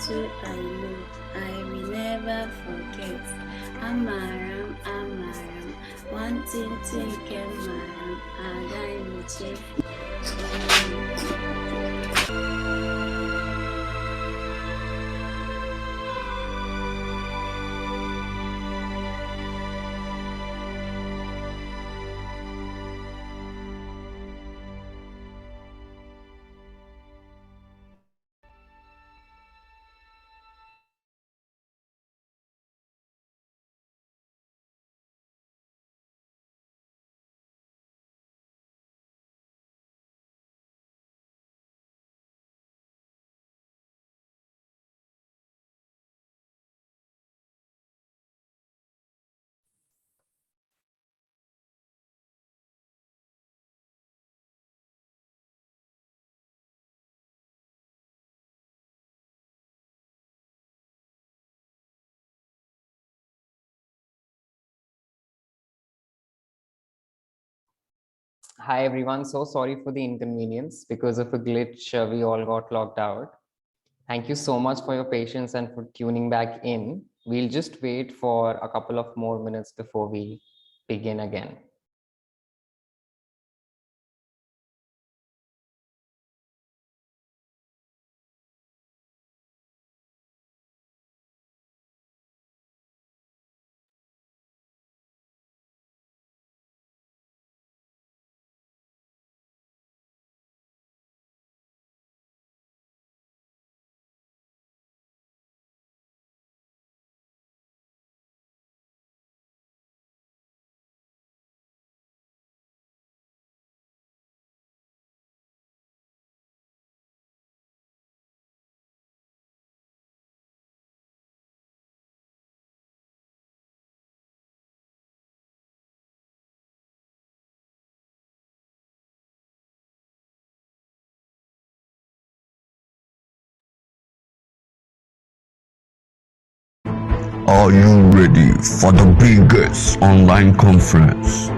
too, I know. I will never forget. Amaram, Amaram. One thing, Amaram. Adai Hi everyone, so sorry for the inconvenience. Because of a glitch, we all got logged out. Thank you so much for your patience and for tuning back in. We'll just wait for a couple of more minutes before we begin again. Are you ready for the biggest online conference?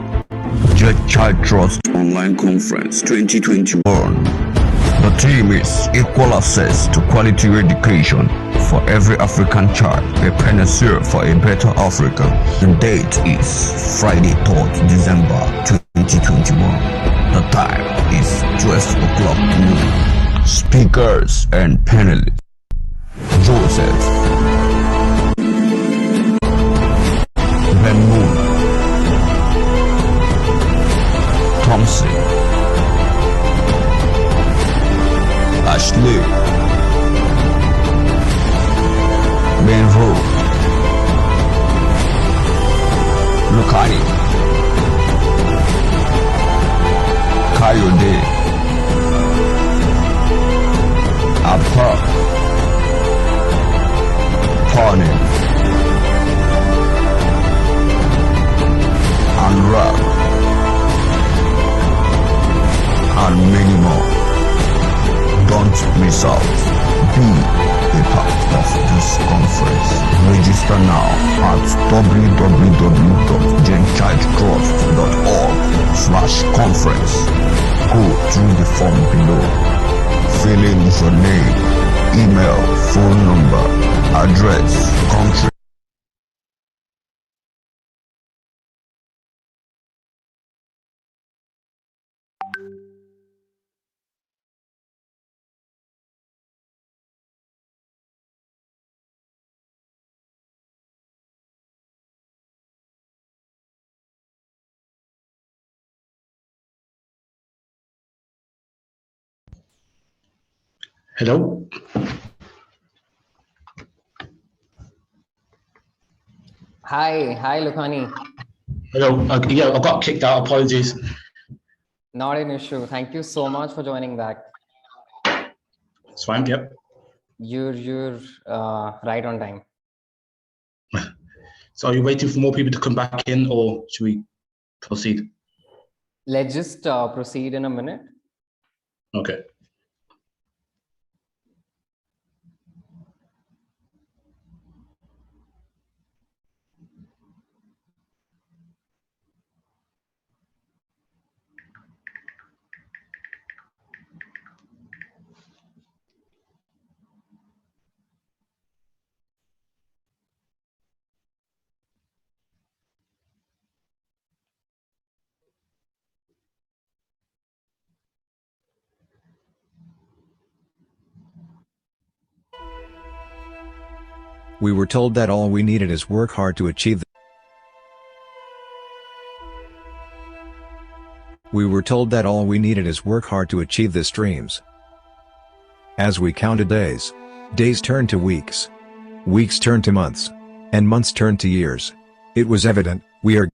Jed Child Trust Online Conference 2021. The theme is Equal Access to Quality Education for Every African Child, a Panacea for a Better Africa. The date is Friday, 3rd December 2021. The time is 12 o'clock noon. Speakers and panelists: Joseph Moon, Thompson, Ashley, Benvo, Lukani, Kayode, Apa, Pawnee, Unwrap, and many more. Don't miss out. Be a part of this conference. Register now at www.genchildtrust.org/conference. Go through the form below. Fill in your name, email, phone number, address, country. Hello? Hi Lukani. Hello. Yeah, I got kicked out. Apologies. Not an issue. Thank you so much for joining back. It's fine. Yep. You're right on time. So are you waiting for more people to come back in, or should we proceed? Let's just proceed in a minute. Okay. We were told that all we needed is work hard to achieve. We were told that all we needed is work hard to achieve this dreams. As we counted days, days turned to weeks. Weeks turned to months. And months turned to years. It was evident, we are.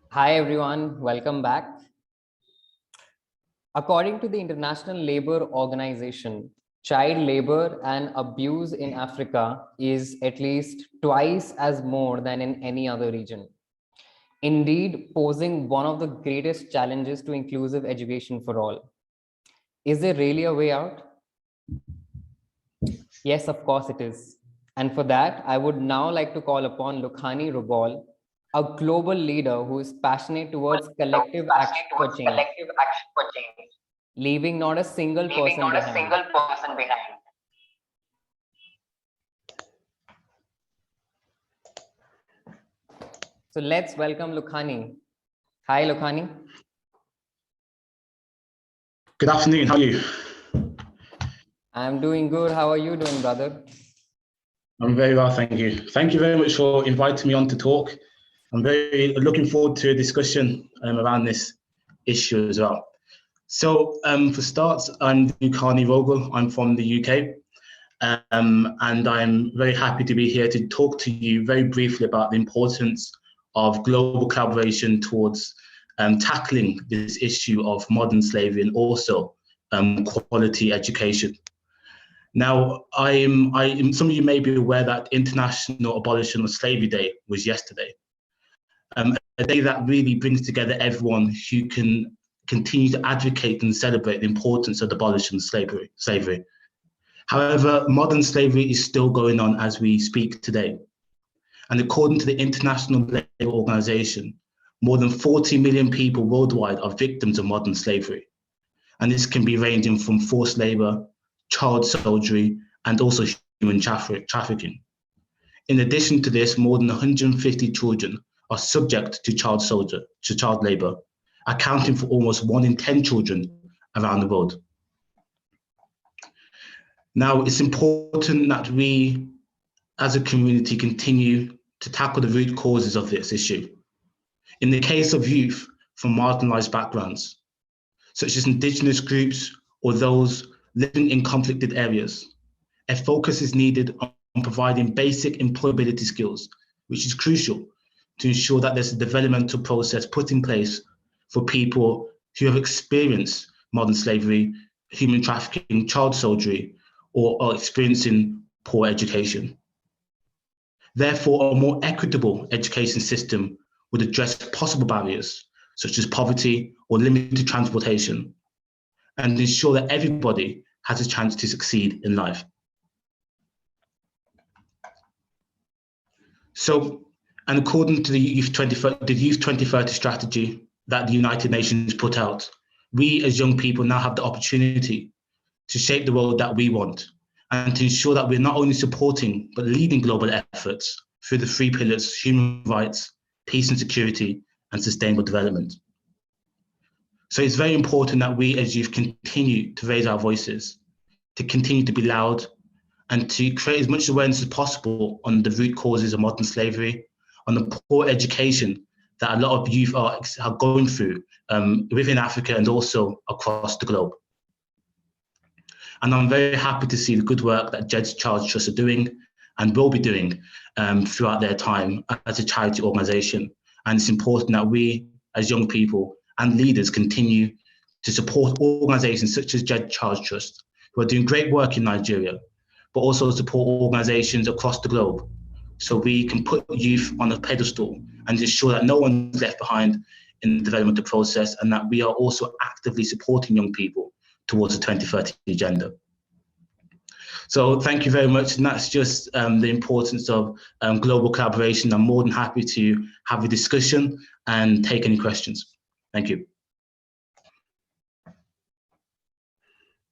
Hi everyone, welcome back. According to the International Labour Organization, child labor and abuse in Africa is at least twice as more than in any other region. Indeed, posing one of the greatest challenges to inclusive education for all. Is there really a way out? Yes, of course it is. And for that, I would now like to call upon Lukhani Rubol, a global leader who is passionate towards collective action for change, leaving not a single person behind. So let's welcome Lukhani. Hi, Lukhani. Good afternoon. How are you? I'm doing good. How are you doing, brother? I'm very well, thank you. Thank you very much for inviting me on to talk. I'm very looking forward to a discussion around this issue as well. So for starts, I'm Lukhani Rogel. I'm from the UK. And I'm very happy to be here to talk to you very briefly about the importance of global collaboration towards tackling this issue of modern slavery and also quality education. Now, some of you may be aware that International Abolition of Slavery Day was yesterday. A day that really brings together everyone who can continue to advocate and celebrate the importance of the abolition of slavery. However, modern slavery is still going on as we speak today. And according to the International Labour Organization, more than 40 million people worldwide are victims of modern slavery. And this can be ranging from forced labor, child soldiery, and also human trafficking. In addition to this, more than 150 children are subject to child labor, accounting for almost 1 in 10 children around the world. Now, it's important that we, as a community, continue to tackle the root causes of this issue. In the case of youth from marginalized backgrounds, such as indigenous groups or those living in conflicted areas, a focus is needed on providing basic employability skills, which is crucial to ensure that there's a developmental process put in place for people who have experienced modern slavery, human trafficking, child soldiery, or are experiencing poor education. Therefore, a more equitable education system would address possible barriers, such as poverty or limited transportation, and ensure that everybody has a chance to succeed in life. So, and according to the Youth 2030 strategy that the United Nations put out, we as young people now have the opportunity to shape the world that we want and to ensure that we're not only supporting but leading global efforts through the 3 pillars: human rights, peace and security, and sustainable development. So it's very important that we as youth continue to raise our voices, to continue to be loud, and to create as much awareness as possible on the root causes of modern slavery, on the poor education that a lot of youth are going through within Africa and also across the globe. And I'm very happy to see the good work that Jed Child Trust are doing and will be doing throughout their time as a charity organization. And it's important that we as young people and leaders continue to support organizations such as Jed Child Trust, who are doing great work in Nigeria, but also support organizations across the globe, so we can put youth on a pedestal and ensure that no one's left behind in the developmental process, and that we are also actively supporting young people towards the 2030 agenda. So thank you very much. And that's just the importance of global collaboration. I'm more than happy to have a discussion and take any questions. Thank you.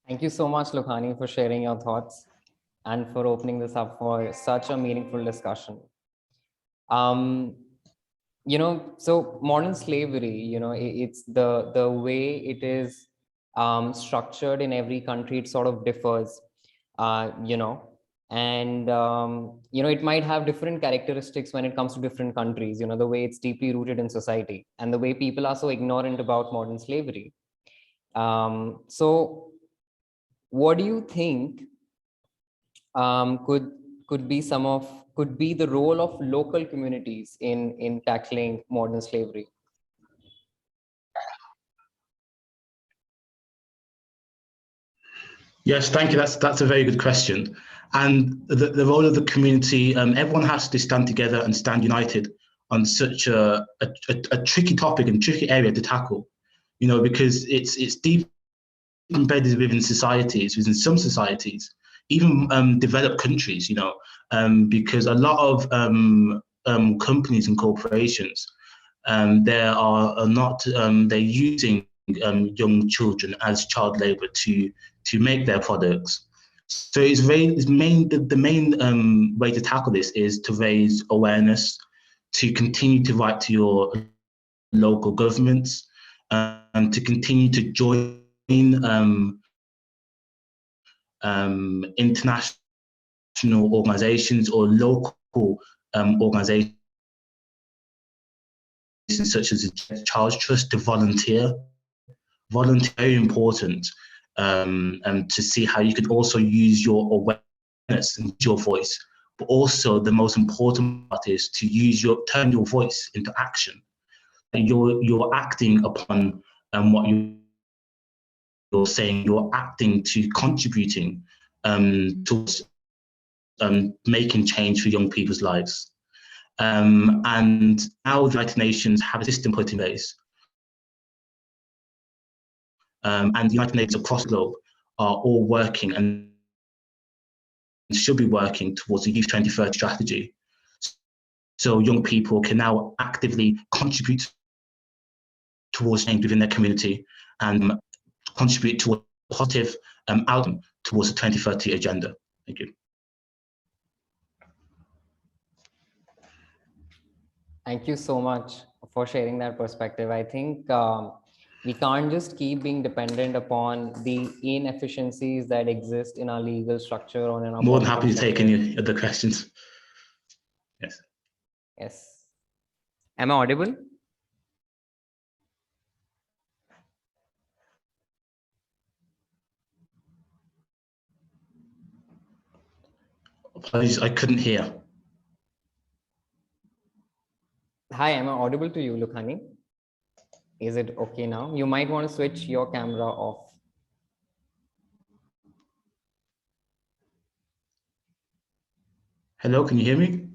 Thank you so much, Lukhani, for sharing your thoughts and for opening this up for such a meaningful discussion. So modern slavery, it's the way it is structured in every country. It sort of differs, and it might have different characteristics when it comes to different countries. The way it's deeply rooted in society, and the way people are so ignorant about modern slavery. So, what do you think could be could be the role of local communities in tackling modern slavery? Yes, thank you. That's a very good question. And the role of the community, everyone has to stand together and stand united on such a tricky topic and tricky area to tackle, because it's deep embedded within societies, within some societies, even developed countries, because a lot of companies and corporations, are not, they're using young children as child labor to make their products. So the main way to tackle this is to raise awareness, to continue to write to your local governments, and to continue to join international organizations or local organizations such as the Jed Child Trust to volunteer. Volunteer very important, and to see how you can also use your awareness and your voice. But also the most important part is to turn your voice into action. You're acting upon what you're saying. You're acting to contributing towards making change for young people's lives. And now the United Nations have a system put in place. And the United Nations across the globe are all working and should be working towards the Youth 2030 strategy. So young people can now actively contribute towards change within their community and contribute to a positive outcome towards the 2030 agenda. Thank you. Thank you so much for sharing that perspective. I think we can't just keep being dependent upon the inefficiencies that exist in our legal structure or in our more than happy to structure. take any other questions. Yes. Yes. Am I audible? Apologies, I couldn't hear. Hi, am I audible to you, Lukhani? Is it okay now? You might want to switch your camera off. Hello, can you hear me?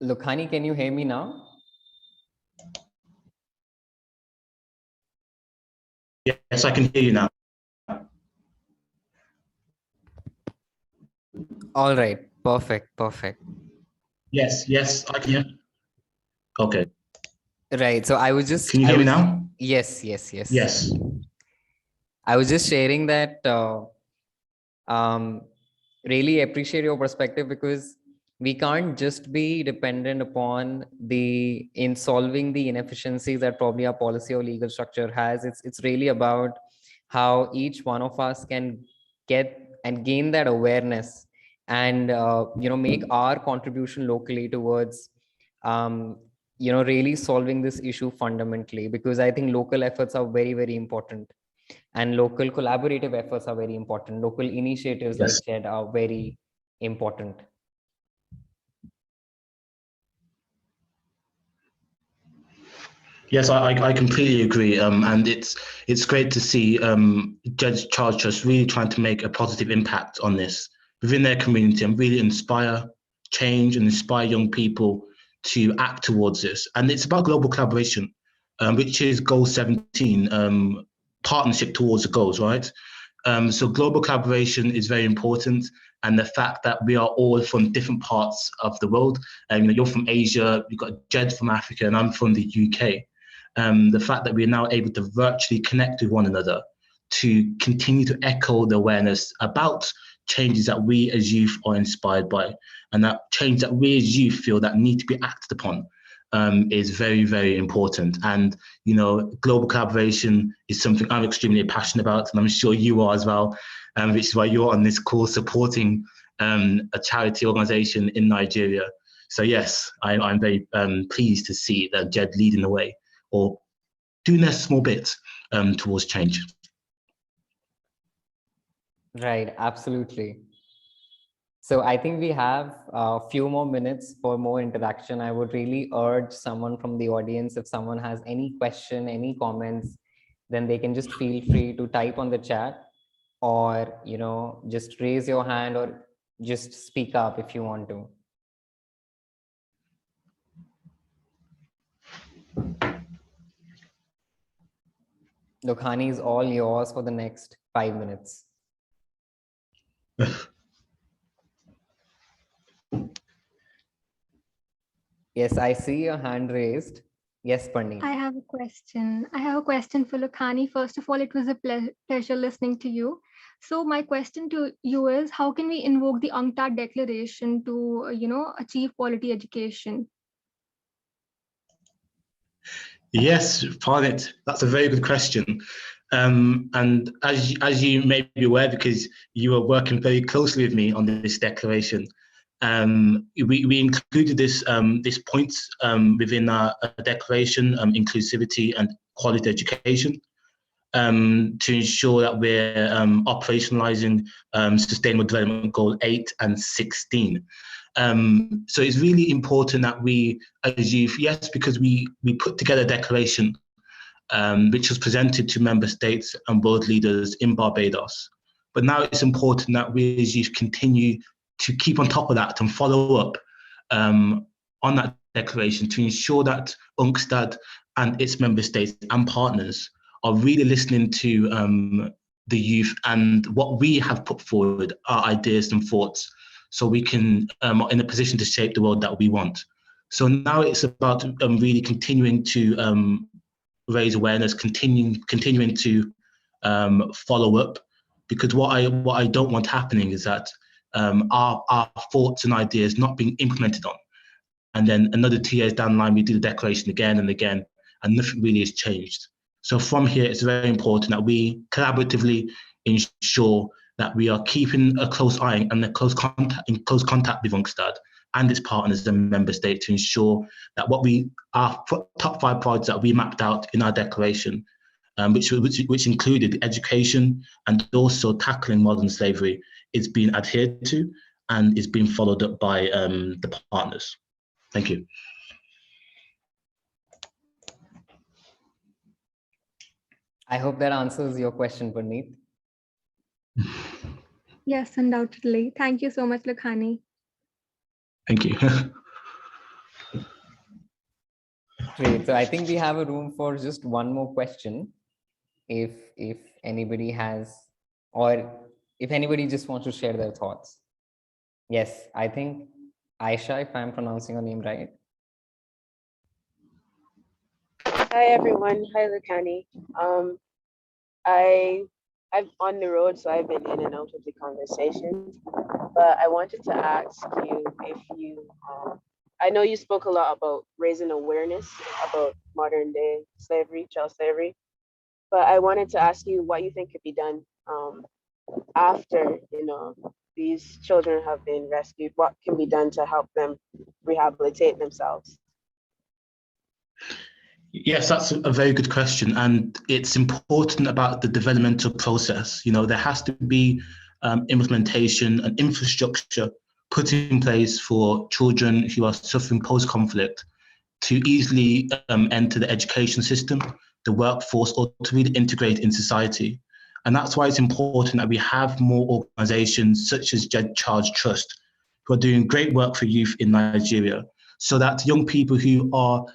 Lukhani, can you hear me now? Yes, I can hear you now. All right, perfect. Yes, I can hear. Okay. Right, so I was just... Can you hear me now? Yes. Yes. I was just sharing that really appreciate your perspective, because we can't just be dependent upon in solving the inefficiencies that probably our policy or legal structure has. It's really about how each one of us can get and gain that awareness and make our contribution locally towards really solving this issue fundamentally, because I think local efforts are very, very important. And local collaborative efforts are very important. Local initiatives like Jed are very important. Yes, I completely agree. And it's great to see Jed Child Trust really trying to make a positive impact on this within their community and really inspire change and inspire young people to act towards this. And it's about global collaboration, which is goal 17, partnership towards the goals, right? So global collaboration is very important, and the fact that we are all from different parts of the world. You're from Asia, you've got Jed from Africa, and I'm from the UK. The fact that we're now able to virtually connect with one another to continue to echo the awareness about changes that we as youth are inspired by, and that change that we as youth feel that need to be acted upon is very, very important. And, global collaboration is something I'm extremely passionate about, and I'm sure you are as well, which is why you're on this call supporting a charity organization in Nigeria. So yes, I'm very pleased to see that Jed leading the way, or doing their small bit towards change. Right, absolutely. So I think we have a few more minutes for more interaction. I would really urge someone from the audience, if someone has any question, any comments, then they can just feel free to type on the chat, or, just raise your hand, or just speak up if you want to. Lokhani is all yours for the next 5 minutes. Yes, I see your hand raised. Yes, Parneet. I have a question for Lokhani. First of all, it was a pleasure listening to you. So my question to you is, how can we invoke the UNCTAD Declaration to, achieve quality education? Yes, Parnit, that's a very good question. And as you may be aware, because you are working very closely with me on this declaration, we included this point within our declaration, inclusivity and quality education, to ensure that we're operationalizing Sustainable Development Goal 8 and 16. So it's really important that we, as youth, yes, because we put together a declaration which was presented to member states and world leaders in Barbados. But now it's important that we as youth continue to keep on top of that and follow up on that declaration to ensure that UNCTAD and its member states and partners are really listening to the youth and what we have put forward, our ideas and thoughts, so we can in a position to shape the world that we want. So now it's about really continuing to raise awareness, continuing to follow up, because what I don't want happening is that our thoughts and ideas not being implemented on, and then another 2 years down the line we do the declaration again and again, and nothing really has changed. So from here, it's very important that we collaboratively ensure that we are keeping a close eye and in close contact with UNCTAD and its partners and member states to ensure that our top 5 priorities that we mapped out in our declaration, which included education and also tackling modern slavery, is being adhered to and is being followed up by the partners. Thank you. I hope that answers your question, Parneet. Yes, undoubtedly. Thank you so much, Lokhani. Thank you. Great. So I think we have a room for just one more question. If anybody has, or if anybody just wants to share their thoughts. Yes, I think Aisha, if I'm pronouncing your name right. Hi everyone. Hi Lucani. I'm on the road, so I've been in and out of the conversation. But I wanted to ask you if you, I know you spoke a lot about raising awareness about modern day slavery, child slavery. But I wanted to ask you what you think could be done after these children have been rescued. What can be done to help them rehabilitate themselves? Yes, that's a very good question, and it's important about the developmental process. There has to be implementation and infrastructure put in place for children who are suffering post-conflict to easily enter the education system, the workforce, or to really integrate in society. And that's why it's important that we have more organizations such as Jed Child Trust, who are doing great work for youth in Nigeria, so that young people who are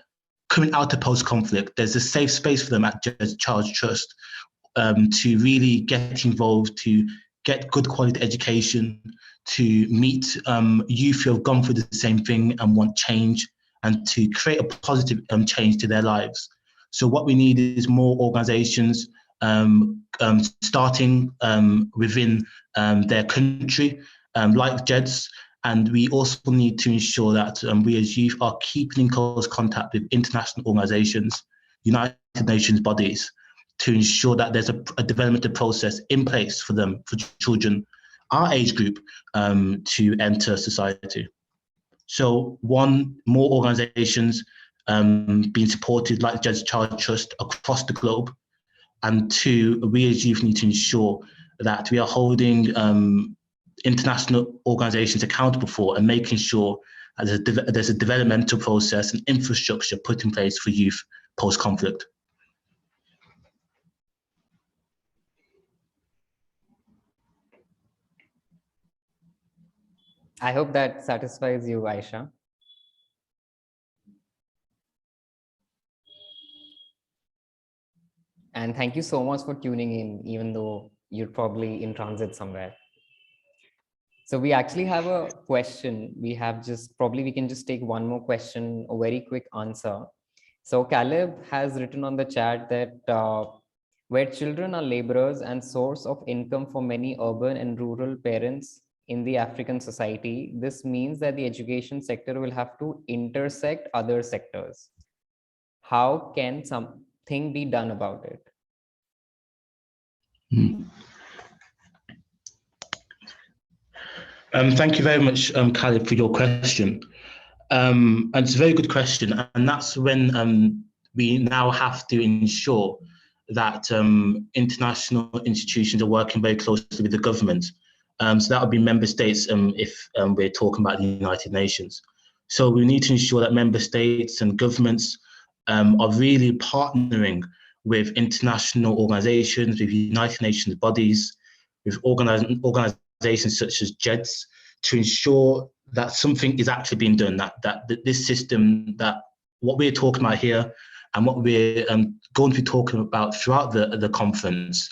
coming out of post-conflict, there's a safe space for them at Jed Child Trust, to really get involved, to get good quality education, to meet youth who have gone through the same thing and want change, and to create a positive change to their lives. So what we need is more organizations starting within their country, like Jed's. And we also need to ensure that we as youth are keeping in close contact with international organizations, United Nations bodies, to ensure that there's a developmental process in place for them, for children, our age group, to enter society. So one, more organizations being supported like Jed Child Trust across the globe. And two, we as youth need to ensure that we are holding international organizations accountable for and making sure that there's a developmental process and infrastructure put in place for youth post-conflict. I hope that satisfies you, Aisha. And thank you so much for tuning in, even though you're probably in transit somewhere. So we actually have a question. We can just take one more question, a very quick answer. So Caleb has written on the chat that where children are laborers and source of income for many urban and rural parents in the African society, this means that the education sector will have to intersect other sectors. How can something be done about it? Thank you very much, Khalid, for your question. And it's a very good question. And that's when we now have to ensure that international institutions are working very closely with the government. So that would be member states if we're talking about the United Nations. So we need to ensure that member states and governments are really partnering with international organizations, with United Nations bodies, with organizations such as JEDS, to ensure that something is actually being done, that this system, that what we're talking about here and what we're going to be talking about throughout the conference,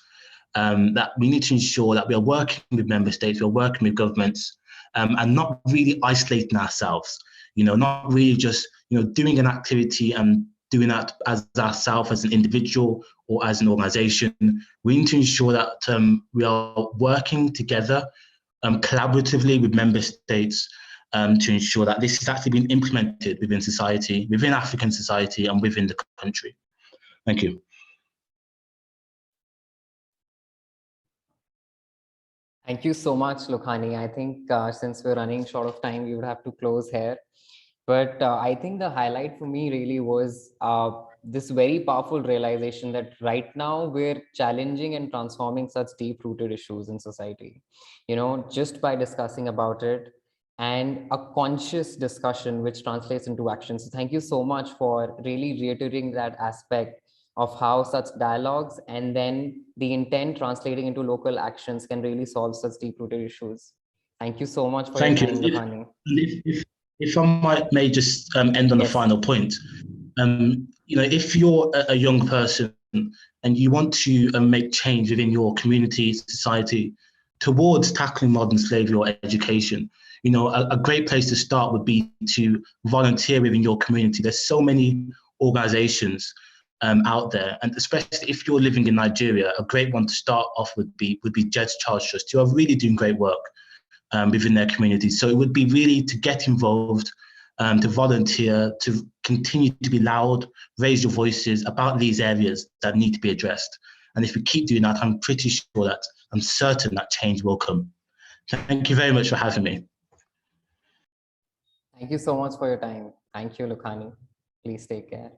that we need to ensure that we are working with member states, we're working with governments, and not really isolating ourselves, not really just, doing an activity and doing that as ourselves, as an individual or as an organization. We need to ensure that we are working together collaboratively with member states to ensure that this is actually being implemented within society, within African society and within the country. Thank you. Thank you so much, Lokhani. I think since we're running short of time, we would have to close here. But I think the highlight for me really was this very powerful realization that right now we're challenging and transforming such deep-rooted issues in society, just by discussing about it, and a conscious discussion which translates into action. So thank you so much for really reiterating that aspect of how such dialogues and then the intent translating into local actions can really solve such deep-rooted issues. Thank you so much for your time, Lokhani. If I may just end on a final point, if you're a young person and you want to make change within your community, society, towards tackling modern slavery or education, a great place to start would be to volunteer within your community. There's so many organizations out there, and especially if you're living in Nigeria, a great one to start off would be Jed Child Trust, who are really doing great work within their communities. So it would be really to get involved, to volunteer, to continue to be loud, raise your voices about these areas that need to be addressed. And if we keep doing that, I'm certain that change will come. Thank you very much for having me. Thank you so much for your time. Thank you, Lokhani. Please take care.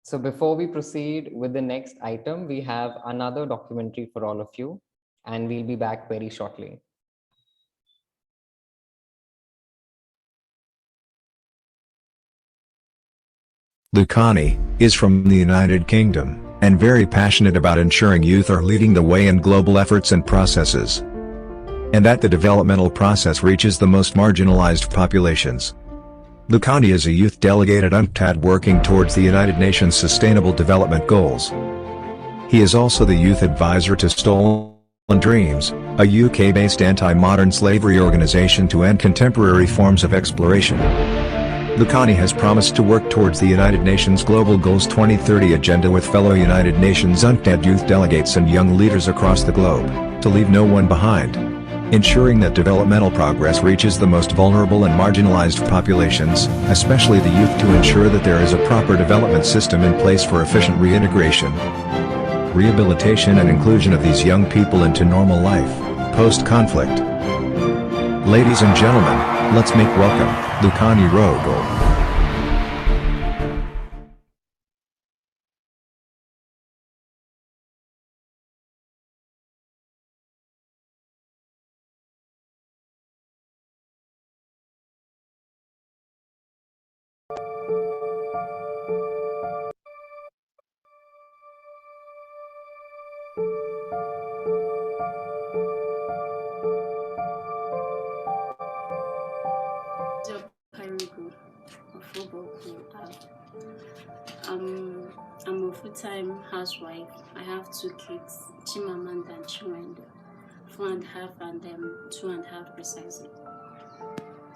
So before we proceed with the next item, we have another documentary for all of you, and we'll be back very shortly. Lokhani is from the United Kingdom and very passionate about ensuring youth are leading the way in global efforts and processes, and that the developmental process reaches the most marginalized populations. Lucani is a youth delegate at UNCTAD working towards the United Nations Sustainable Development Goals. He is also the youth advisor to Stolen Dreams, a UK-based anti-modern slavery organization to end contemporary forms of exploration. Lucani has promised to work towards the United Nations Global Goals 2030 agenda with fellow United Nations UNCTAD youth delegates and young leaders across the globe, to leave no one behind, ensuring that developmental progress reaches the most vulnerable and marginalized populations, especially the youth, to ensure that there is a proper development system in place for efficient reintegration, rehabilitation and inclusion of these young people into normal life, post-conflict. Ladies and gentlemen, let's make welcome, Lucani Rogo. I'm a full-time housewife. I have 2 kids, Chimamanda and Chiwendo, 4.5 and 2.5 precisely.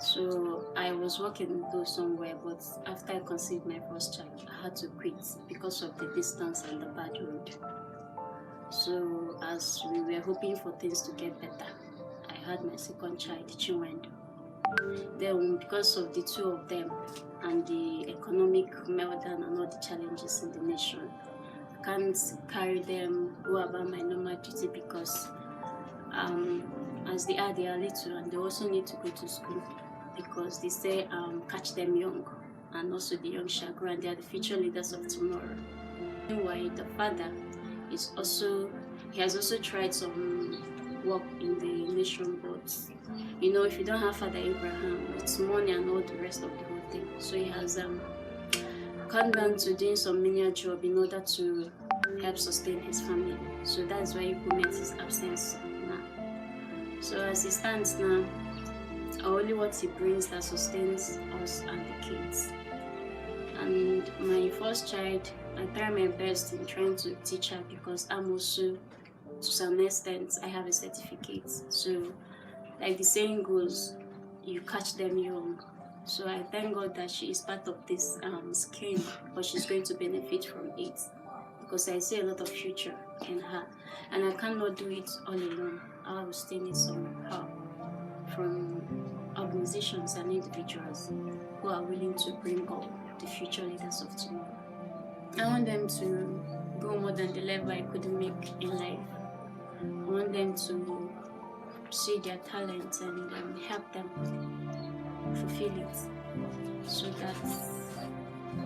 So I was working though somewhere, but after I conceived my first child, I had to quit because of the distance and the bad road. So as we were hoping for things to get better, I had my second child, Chiwendo. Then because of the 2 of them and the economic meltdown and all the challenges in the nation, I can't carry them, go about my normal duty because as they are little and they also need to go to school because they say catch them young, and also the young shall grow and they are the future leaders of tomorrow. Meanwhile, the father is also, he has also tried some work in the nation, but you know, if you don't have Father Abraham, it's money and all the rest of the whole thing. So he has come down to doing some menial job in order to help sustain his family. So that's why he commits his absence now. So as it stands now, only what he brings that sustains us and the kids. And my first child, I try my best in trying to teach her because I'm also, to some extent, I have a certificate. So like the saying goes, you catch them young. So I thank God that she is part of this scheme, but she's going to benefit from it because I see a lot of future in her, and I cannot do it all alone. I will still need some help from organizations and individuals who are willing to bring up the future leaders of tomorrow. I want them to go more than the level I couldn't make in life. I want them to see their talent and help them fulfill it so that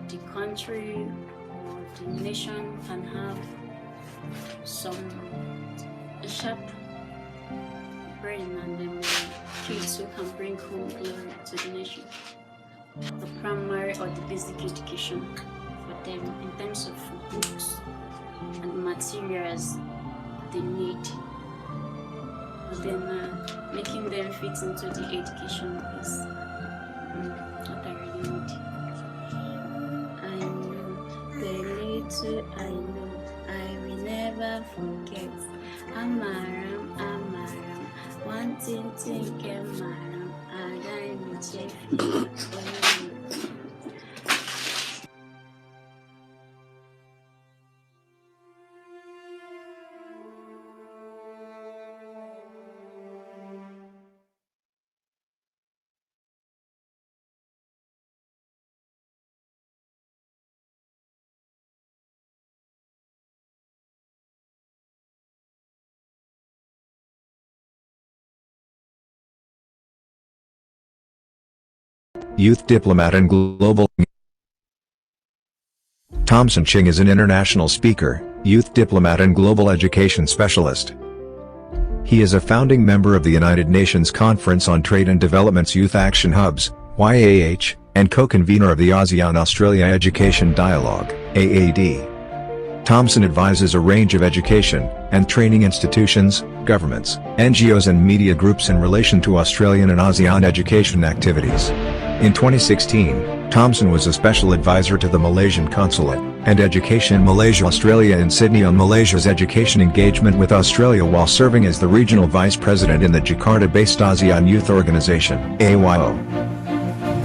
the country or the nation can have a sharp brain and kids who can bring home glory to the nation. The primary or the basic education for them in terms of books and materials they need. Then making them fit into the education is what I really need. I know the little I know, I will never forget. Amaram, one thing Amaram, I will check. Youth diplomat and global. Thompson Ching is an international speaker, youth diplomat and global education specialist. He is a founding member of the United Nations Conference on Trade and Development's Youth Action Hubs, YAH, and co-convener of the ASEAN-Australia Education Dialogue, AAD. Thompson advises a range of education and training institutions, governments, NGOs and media groups in relation to Australian and ASEAN education activities. In 2016, Thompson was a special advisor to the Malaysian Consulate and Education Malaysia Australia in Sydney on Malaysia's education engagement with Australia while serving as the regional vice president in the Jakarta-based ASEAN Youth Organization (AYO).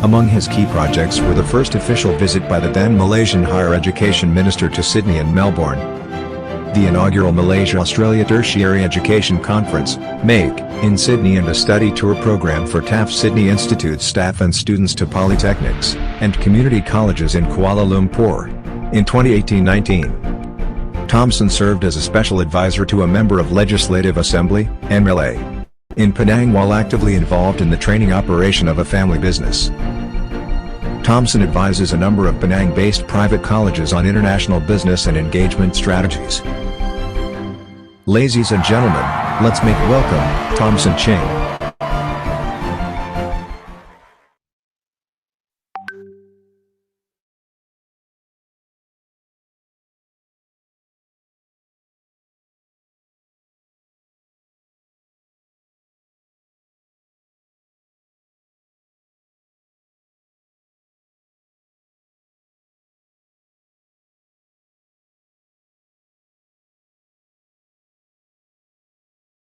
Among his key projects were the first official visit by the then Malaysian Higher Education Minister to Sydney and Melbourne, the inaugural Malaysia-Australia Tertiary Education Conference, MAIC, in Sydney and a study tour program for TAFE Sydney Institute staff and students to polytechnics and community colleges in Kuala Lumpur. In 2018-19, Thompson served as a special advisor to a member of Legislative Assembly, MLA, in Penang while actively involved in the training operation of a family business. Thompson advises a number of Penang-based private colleges on international business and engagement strategies. Ladies and gentlemen, let's make welcome Thompson Ching.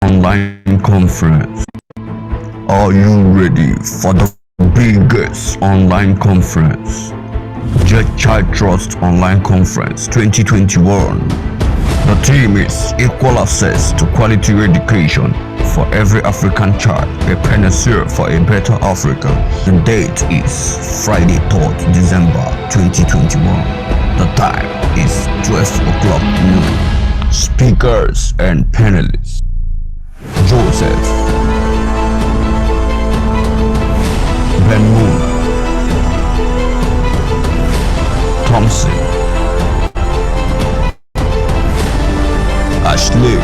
Online conference. Are you ready for the biggest online conference? Jed Child Trust Online Conference 2021. The theme is Equal Access to Quality Education for Every African Child, a Panacea for a Better Africa. The date is Friday, 3rd December 2021. The time is 12 o'clock noon. Speakers and panelists: Joseph, Ben Moon, Thompson, Ashley,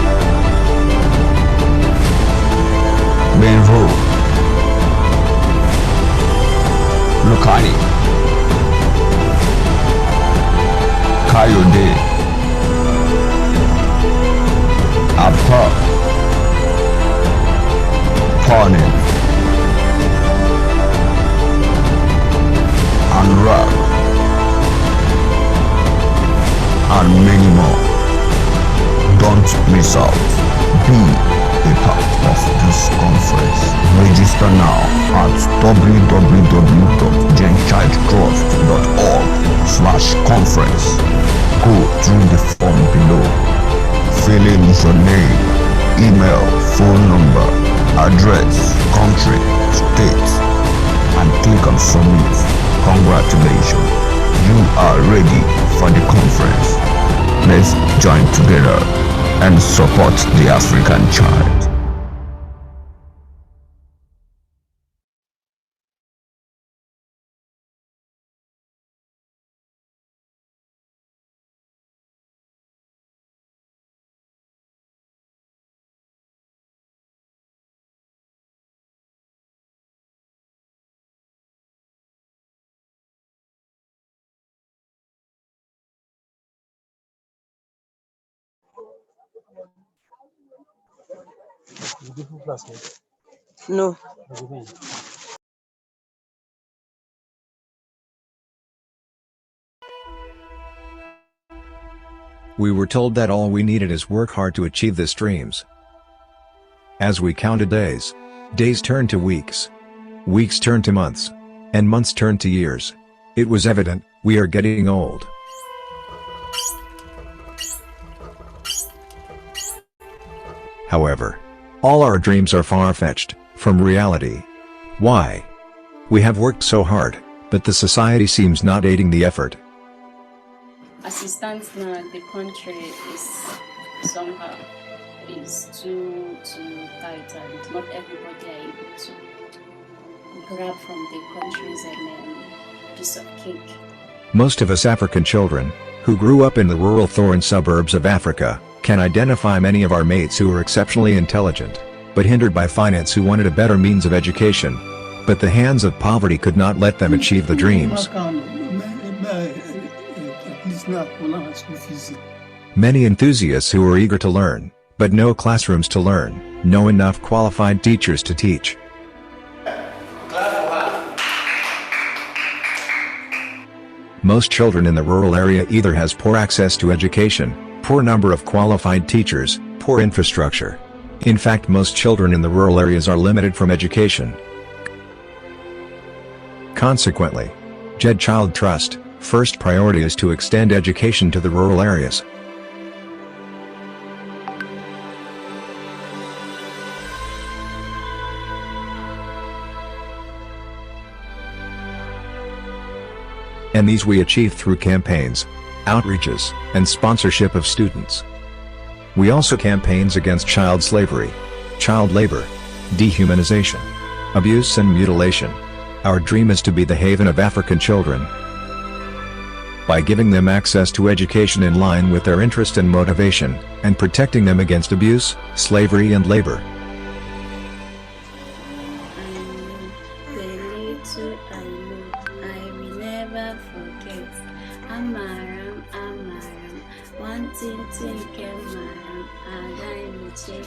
Benro, Lukani, Kayode, Abha, Panin, Anurag, and many more. Don't miss out. Be a part of this conference. Register now at www.genchildtrust.org/conference. Go through the form below. Fill in your name, email, phone number, address, country, state, and click on submit. Congratulations, you are ready for the conference. Let's join together and support the African child. No. We were told that all we needed is work hard to achieve this dreams. As we counted days, days turned to weeks. Weeks turned to months. And months turned to years. It was evident, we are getting old. However, all our dreams are far-fetched from reality. Why? We have worked so hard, but the society seems not aiding the effort. As it stands now, the country is somehow too tight, and not everybody are able to grab from the countries and piece of cake. Most of us African children, who grew up in the rural thorn suburbs of Africa, can identify many of our mates who were exceptionally intelligent, but hindered by finance, who wanted a better means of education. But the hands of poverty could not let them achieve the dreams. Many enthusiasts who were eager to learn, but no classrooms to learn, no enough qualified teachers to teach. Most children in the rural area either has poor access to education, poor number of qualified teachers, poor infrastructure. In fact, most children in the rural areas are limited from education. Consequently, Jed Child Trust, first priority is to extend education to the rural areas. And these we achieve through campaigns, outreaches, and sponsorship of students. We also campaigns against child slavery, child labor, dehumanization, abuse and mutilation. Our dream is to be the haven of African children by giving them access to education in line with their interest and motivation, and protecting them against abuse, slavery and labor. I will never forget. Amaram, Amaram, one thing Maram, and I will check.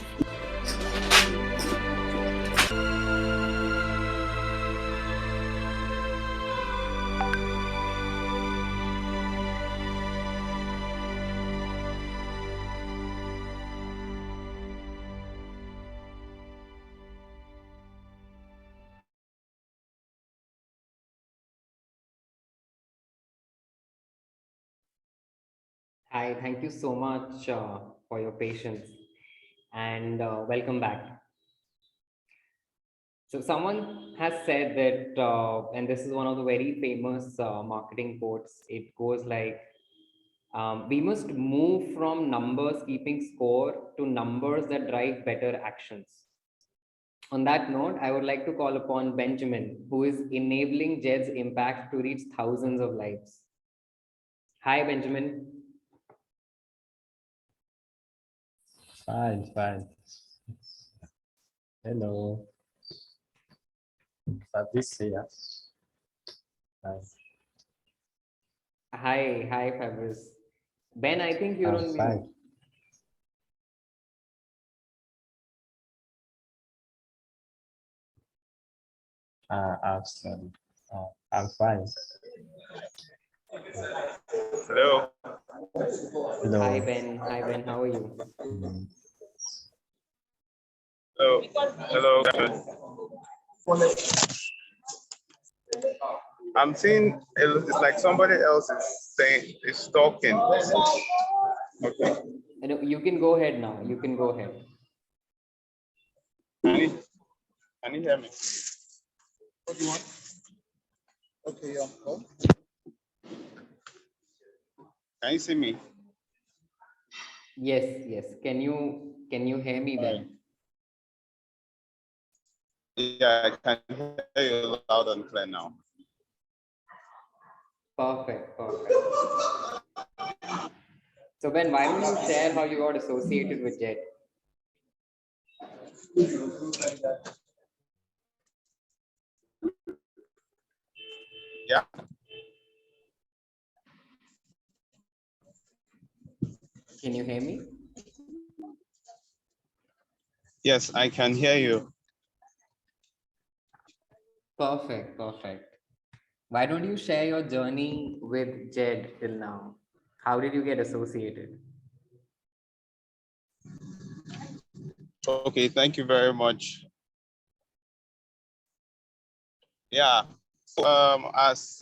Hi, thank you so much for your patience and welcome back. So someone has said that, and this is one of the very famous marketing quotes. It goes like, we must move from numbers keeping score to numbers that drive better actions. On that note, I would like to call upon Benjamin, who is enabling Jed's impact to reach thousands of lives. Hi, Benjamin. Fine. Hello. Panacea. Hi, Fabrice. Ben, I think you're on fine. mute. I'm fine. Hello. Hello. Hi, Ben, how are you? Hello. I'm seeing it's like somebody else is talking. Okay. You can go ahead now. You can go ahead. Can you hear me? What do you want? Okay, yeah. Oh. Can you see me? Yes. Can you hear me, Ben? Yeah, I can hear you loud and clear now. Perfect. So Ben, why don't you share how you got associated with Jed? Yeah. Can you hear me? Yes, I can hear you. Perfect. Why don't you share your journey with Jed till now? How did you get associated? Okay, thank you very much. Yeah. So, as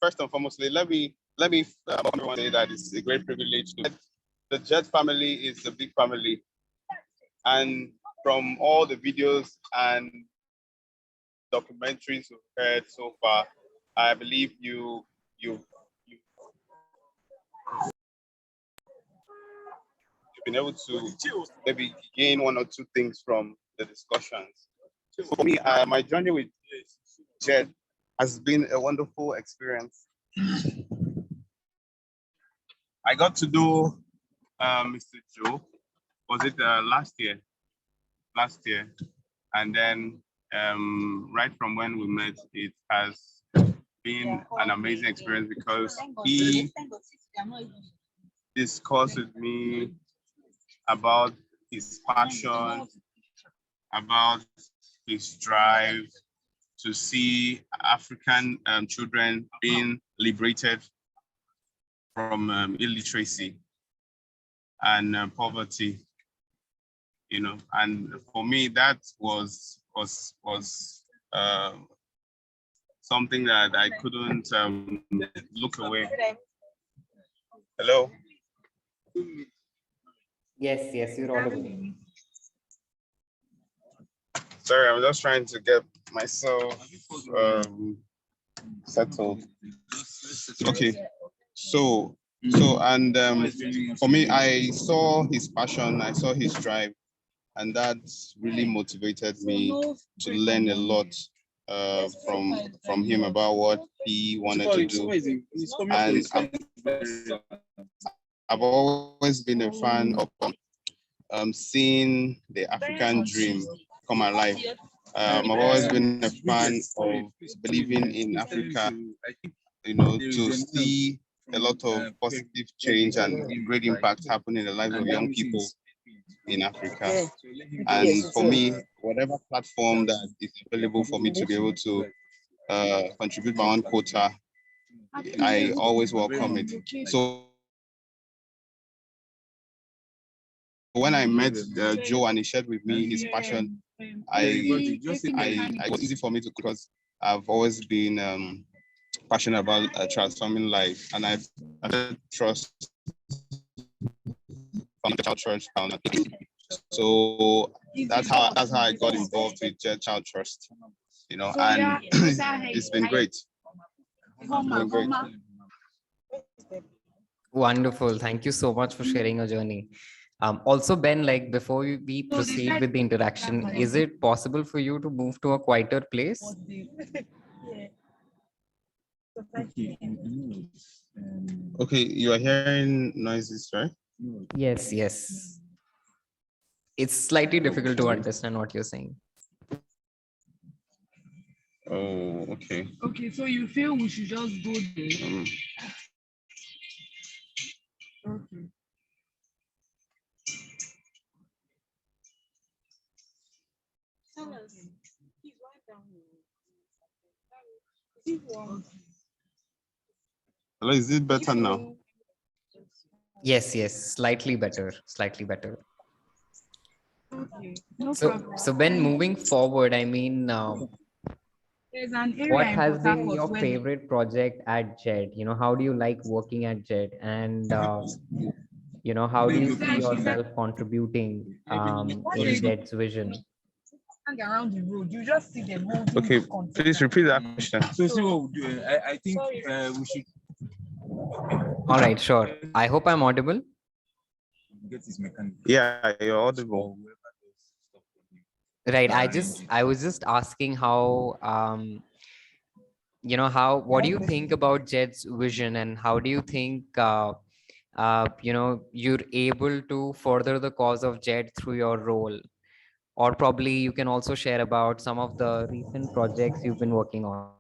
first and foremostly, let me say that it's a great privilege. The Jed family is a big family, and from all the videos and documentaries we've heard so far, I believe you've been able to maybe gain one or two things from the discussions. So for me, my journey with Jed has been a wonderful experience. I got to know Mr. Joe, was it last year? And then right from when we met, it has been an amazing experience because he discuss with me about his passion, about his drive to see African children being liberated from illiteracy and poverty. And for me, that was something that I couldn't look away. Hello. Yes, you're audible. Sorry, I'm just trying to get myself settled. Okay, and for me, I saw his passion, I saw his drive, and that really motivated me to learn a lot from him about what he wanted to do. And I've always been a fan of seeing the African dream come alive. I've always been a fan of believing in Africa, to see a lot of positive change and great impact happen in the lives of young people in Africa. And for me, whatever platform that is available for me to be able to contribute my own quota, I always welcome it. So when I met Joe and he shared with me his passion, it was easy for me to, because I've always been passionate about transforming life, and I've trust from the Child Trust Foundation. So that's how I got involved with Jed Child Trust, and it's been great. Wonderful. Thank you so much for sharing your journey. Also, Ben, like before we proceed with the interaction, is it possible for you to move to a quieter place? Okay, you are hearing noises, right? Yes. It's slightly difficult to understand what you're saying. Oh, okay. Okay, so you feel we should just go there? Okay. Tell us. Please write down Hello, is it better now? Yes, slightly better. Okay, no So problem. Ben, moving forward, I mean, There's an area what in has Port been Harcourt your where favorite project at Jed? How do you like working at Jed? And how do you see yourself contributing in Jed's vision? hang around the road, you just see them holding Okay, this container. please repeat that question. So see what we're doing. I think we should. All right, sure. I hope I'm audible. Get his mechanic. Yeah, you're audible. Right. I was just asking how what do you think about Jed's vision, and how do you think you're able to further the cause of Jed through your role? Or probably you can also share about some of the recent projects you've been working on.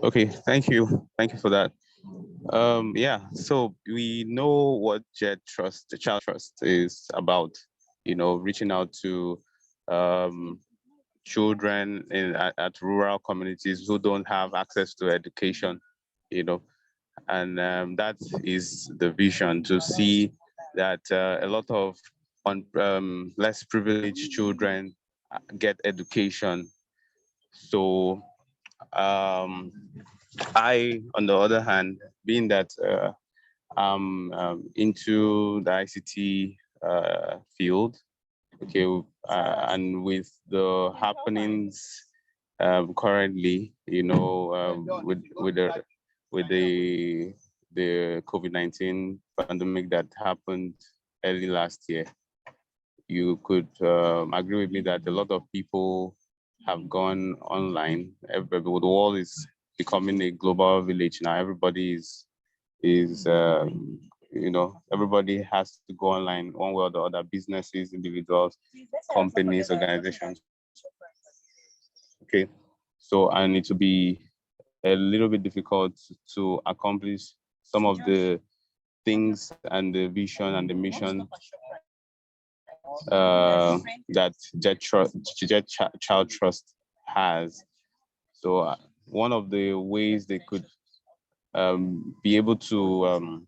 Okay, thank you for that. Yeah, so we know what Jed Trust, the Child Trust, is about. Reaching out to children at rural communities who don't have access to education. And that is the vision, to see that a lot of less privileged children get education. So I, on the other hand, being that I'm into the ICT field, okay, and with the happenings currently, with the COVID-19 pandemic that happened early last year, you could agree with me that a lot of people have gone online. The world is becoming a global village now. Everybody everybody has to go online one way or the other. Businesses, individuals, companies, organizations. Okay, so and it will be a little bit difficult to accomplish some of the things and the vision and the mission that Child Trust has. So one of the ways they could be able to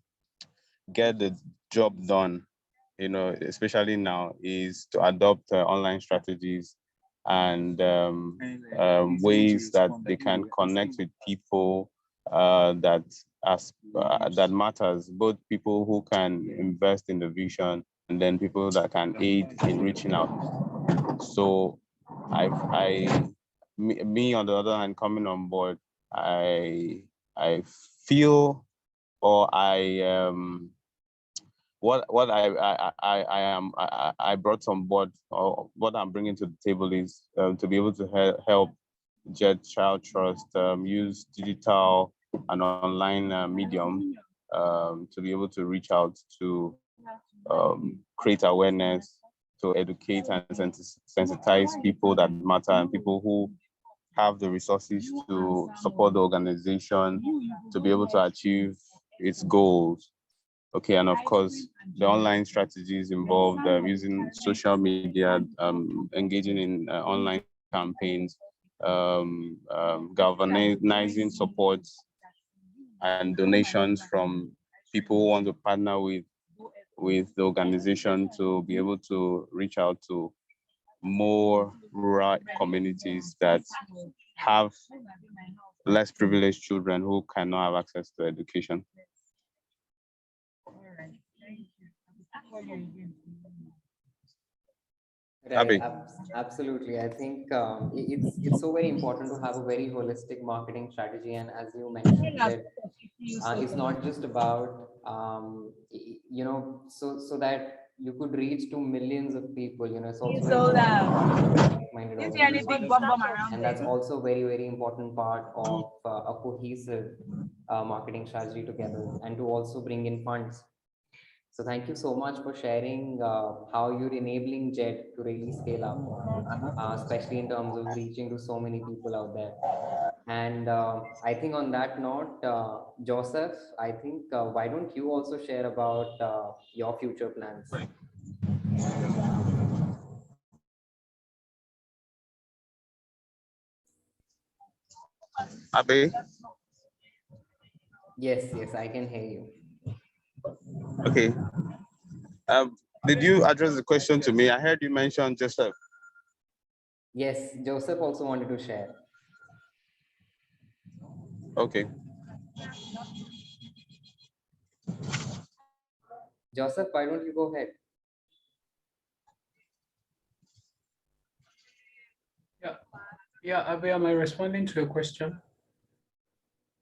get the job done, especially now, is to adopt online strategies and ways that they can connect with people that matters, both people who can invest in the vision and then people that can aid in reaching out. So me on the other hand, coming on board, I feel, or what I brought on board, or what I'm bringing to the table is to be able to help Jed Child Trust use digital and online medium to be able to reach out to create awareness, to educate and sensitize people that matter and people who have the resources to support the organization to be able to achieve its goals. Okay, and of course, the online strategies involved using social media, engaging in online campaigns, galvanizing supports and donations from people who want to partner with the organization to be able to reach out to more rural communities that have less privileged children who cannot have access to education. Right, absolutely. I think it's so very important to have a very holistic marketing strategy, and as you mentioned, that it's not just about so that you could reach to millions of people. It's also like-minded organizations, and that's also very important part of a cohesive marketing strategy together, and to also bring in funds. So thank you so much for sharing how you're enabling Jed to really scale up, especially in terms of reaching to so many people out there. And I think on that note, Joseph, I think why don't you also share about your future plans? Abe? Yes, I can hear you. Okay. Did you address the question to me? I heard you mention Joseph. Yes, Joseph also wanted to share. Okay. Joseph, why don't you go ahead? Yeah, Abe, am I responding to your question?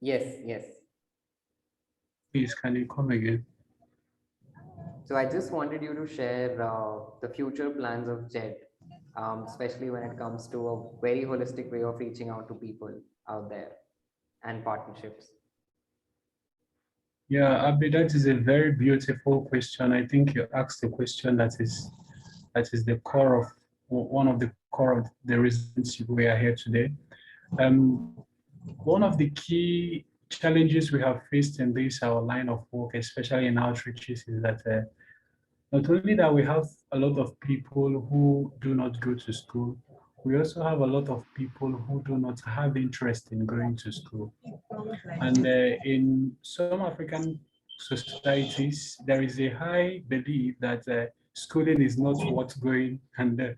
Yes. Please, can you come again? So I just wanted you to share the future plans of Jed, especially when it comes to a very holistic way of reaching out to people out there and partnerships. Yeah, Abe, that is a very beautiful question. I think you asked a question that is the core of one of the core of the reasons we are here today. One of the key challenges we have faced in this our line of work, especially in outreaches, is that not only that we have a lot of people who do not go to school, we also have a lot of people who do not have interest in going to school. And in some African societies, there is a high belief that schooling is not worth going. And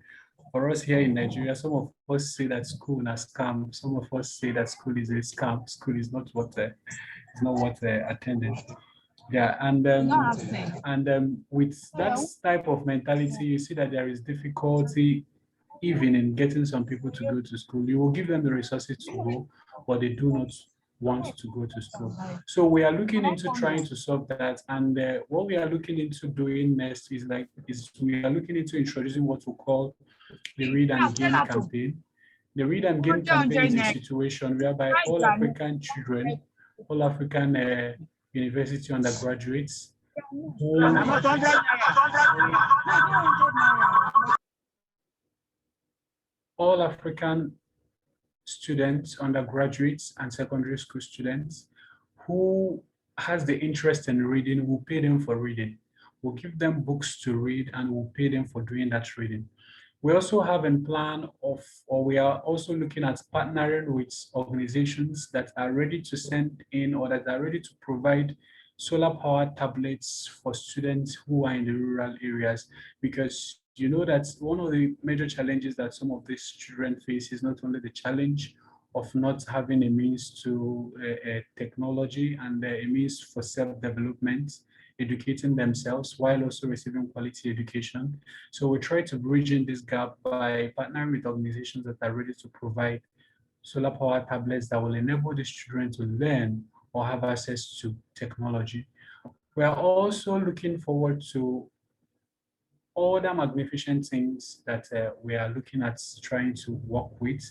for us here in Nigeria, some of us say that school is a scam. Some of us say that school is a scam. School is not worth attending. Yeah, and with that type of mentality, you see that there is difficulty even in getting some people to go to school. You will give them the resources to go, but they do not want to go to school. So we are looking into trying to solve that. And what we are looking into doing next is we are looking into introducing what we call the Read and Gain campaign. The Read and Gain campaign is a situation whereby all African children, all African university undergraduates all African students, undergraduates, and secondary school students who has the interest in reading. We'll pay them for reading. We'll give them books to read and we'll pay them for doing that reading. We also have in plan of, or we are also looking at partnering with organizations that are ready to send in or that are ready to provide solar powered tablets for students who are in the rural areas, because you know that one of the major challenges that some of these children face is not only the challenge of not having a means to technology and a means for self-development, educating themselves while also receiving quality education. So we try to bridge in this gap by partnering with organizations that are ready to provide solar powered tablets that will enable these children to learn or have access to technology. We are also looking forward to other magnificent things that we are looking at trying to work with.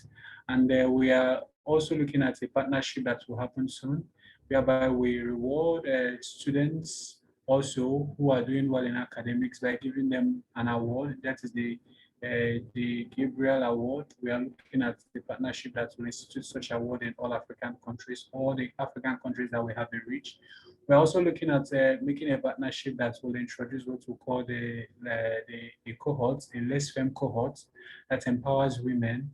And we are also looking at a partnership that will happen soon, whereby we reward students also who are doing well in academics by giving them an award. That is the Gabriel Award. We are looking at the partnership that will institute such award in all African countries, all the African countries that we have in reach. We're also looking at making a partnership that will introduce what we call the cohorts, a less femme cohort that empowers women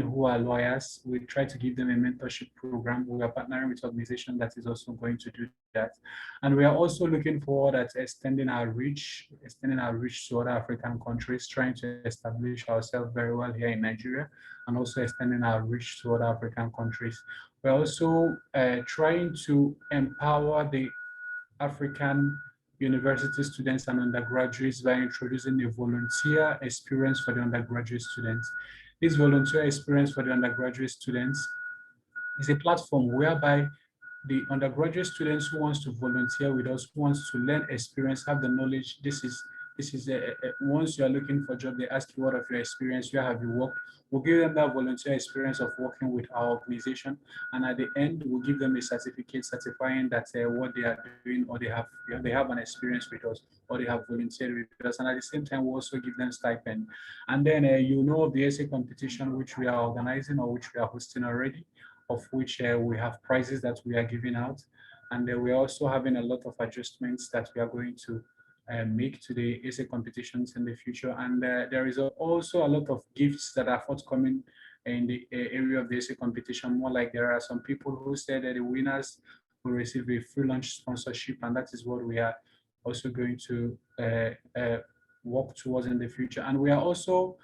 who are lawyers. We try to give them a mentorship program. We are partnering with an organization that is also going to do that. And we are also looking forward at extending our reach to other African countries, trying to establish ourselves very well here in Nigeria, and also extending our reach to other African countries. We're also trying to empower the African university students and undergraduates by introducing a volunteer experience for the undergraduate students. This volunteer experience for the undergraduate students is a platform whereby the undergraduate students who wants to volunteer with us, who wants to learn experience, have the knowledge. This is once you are looking for a job, they ask you what of your experience, where have you worked. We'll give them that volunteer experience of working with our organization, and at the end, we'll give them a certificate certifying that what they are doing, or they have an experience with us, or they have volunteered with us, and at the same time, we also give them stipend. And then you know of the essay competition which we are organizing or which we are hosting already, of which we have prizes that we are giving out, and we're also having a lot of adjustments that we are going to make to the essay competitions in the future. And there is also a lot of gifts that are forthcoming in the area of the essay competition. More like there are some people who said that the winners will receive a free lunch sponsorship, and that is what we are also going to work towards in the future. And we are also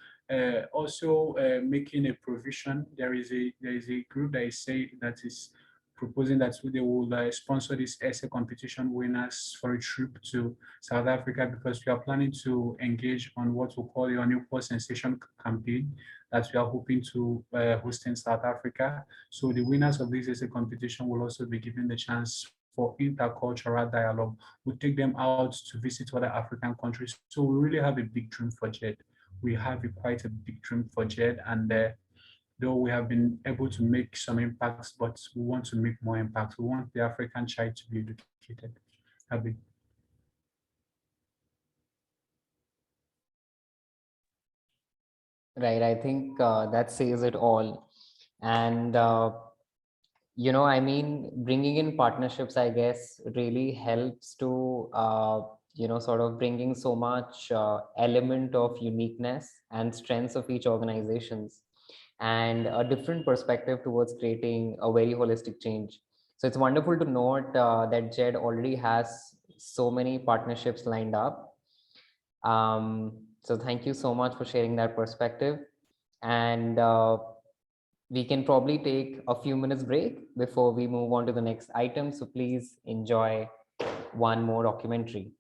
making a provision. There is a group that is proposing that they will sponsor this essay competition winners for a trip to South Africa, because we are planning to engage on what we call the Unequal Sensation campaign that we are hoping to host in South Africa. So the winners of this essay competition will also be given the chance for intercultural dialogue. We'll take them out to visit other African countries. So we really have a big dream for Jed. We have quite a big dream for Jed, and though we have been able to make some impacts, but we want to make more impacts. We want the African child to be educated. Abi. Right, I think that says it all. And I mean, bringing in partnerships, I guess, really helps to sort of bringing so much element of uniqueness and strengths of each organizations, and a different perspective towards creating a very holistic change. So it's wonderful to note that Jed already has so many partnerships lined up. So thank you so much for sharing that perspective. And we can probably take a few minutes break before we move on to the next item. So please enjoy one more documentary.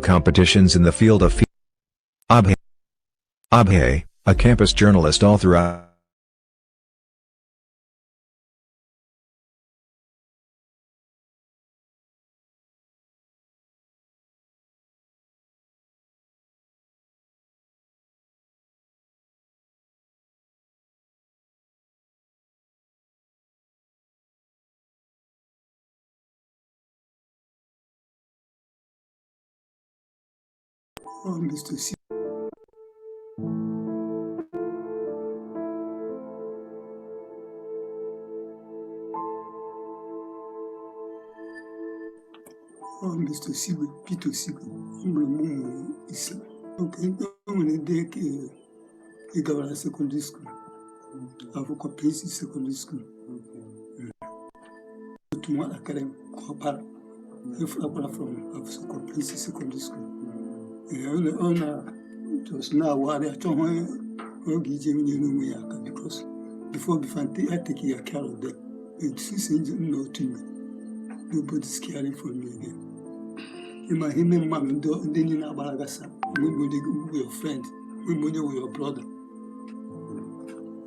Competitions in the field of Abhay, a campus journalist all throughout Mr. C. Mr. Sigwe, Peter Sigwe, Mumu Islam. Okay, I'm going to take a government secondary school. I've completed secondary school. Tomorrow, academy, Kopara. If I come from, I've completed secondary school. Just now, what I told her, because before I take care of them, it's no to me. Nobody's caring for me again. In my human mom and then in Abaragasa, we were your friend, we were your brother.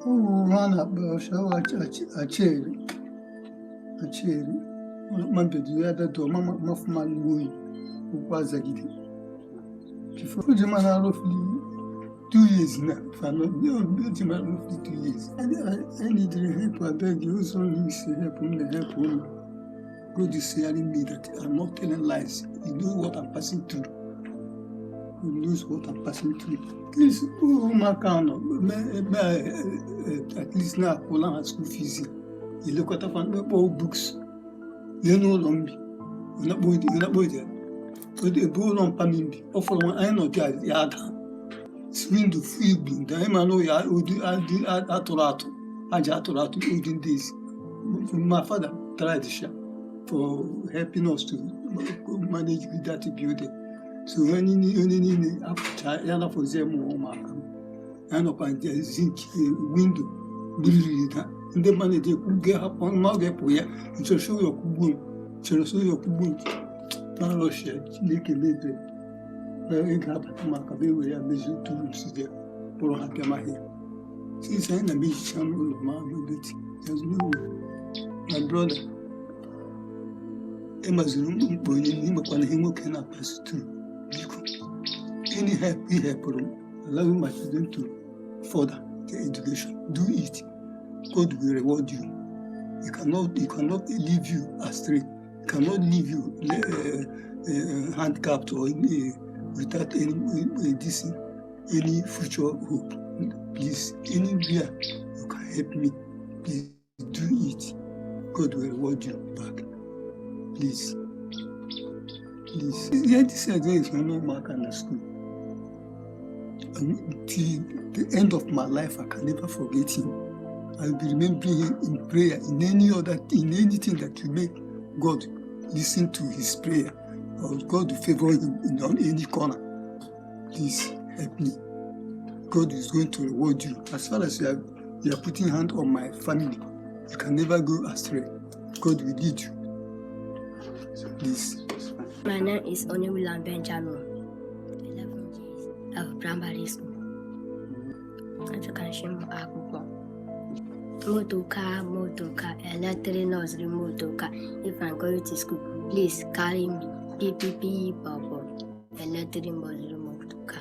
Oh, run up, a chair. Man, the other door, Mamma Muffman, who was a giddy. Before the man, roughly 2 years now, if I'm not building my roughly 2 years. I need help, I beg you, only help me. God is telling me that I'm not telling lies. He knows what I'm passing through. He knows what I'm passing through. Please, my account, at least now, Poland has school fees. You look at all books. You know, long me. You're not boy. So they go on Pamimbi. Offer one, I know that Yada. Swing the free being. The Emano Atolato. Ajatolato, olden days. My father tried the shop for helping us to manage with that building. So when you after for them, and up and zinc window, and the money they could get up on Margaret, to show your kubun, to show your kubun. Panacea, make a little. Well, it happened to Macabe, I measure 2 rooms there, for Hakamahi. Since I'm a beach channel of my bit, there's no my brother. Emma's room, him upon him who cannot pass through. Any help we help room, allowing my children to further their education. Do it. God will reward you. He cannot leave you astray. He cannot leave you handicapped or without any future hope. Please, anywhere you can help me, please do it. God will reward you back. Please. This is no mark in the school. Till the end of my life, I can never forget him. I will be remembering him in prayer, in anything that will make God listen to his prayer, or God will favor him on any corner. Please help me. God is going to reward you. As far as you are putting hand on my family, you can never go astray. God will lead you. So please. My name is Erline Bradshaw, 11 years of primary school. Education akwụkwọ. Motoka, electric nursery motoka. If I'm going to school, please carry me. PPP, Papa, electric nursery motoka.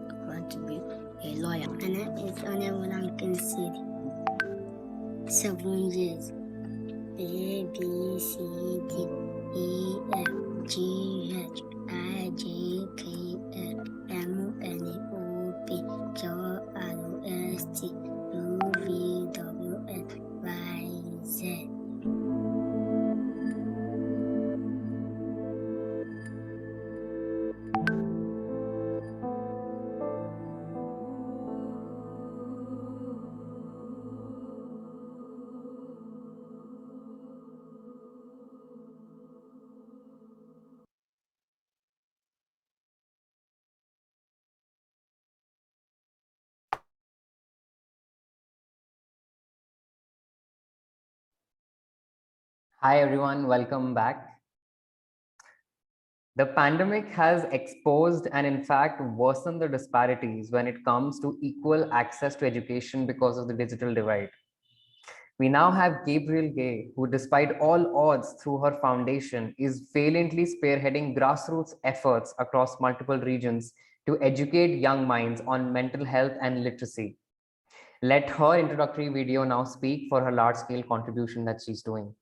I want to be a lawyer. My name is Erline Bradshaw, 7 years. A, B, C, D, E, F, G, H, I, J, K, L, M, N, O, P, Q, R, S, T, U, V, W, X, Y, Z. Hi everyone, welcome back. The pandemic has exposed and in fact worsened the disparities when it comes to equal access to education because of the digital divide. We now have Gabriel Gay, who despite all odds through her foundation is valiantly spearheading grassroots efforts across multiple regions to educate young minds on mental health and literacy. Let her introductory video now speak for her large-scale contribution that she's doing.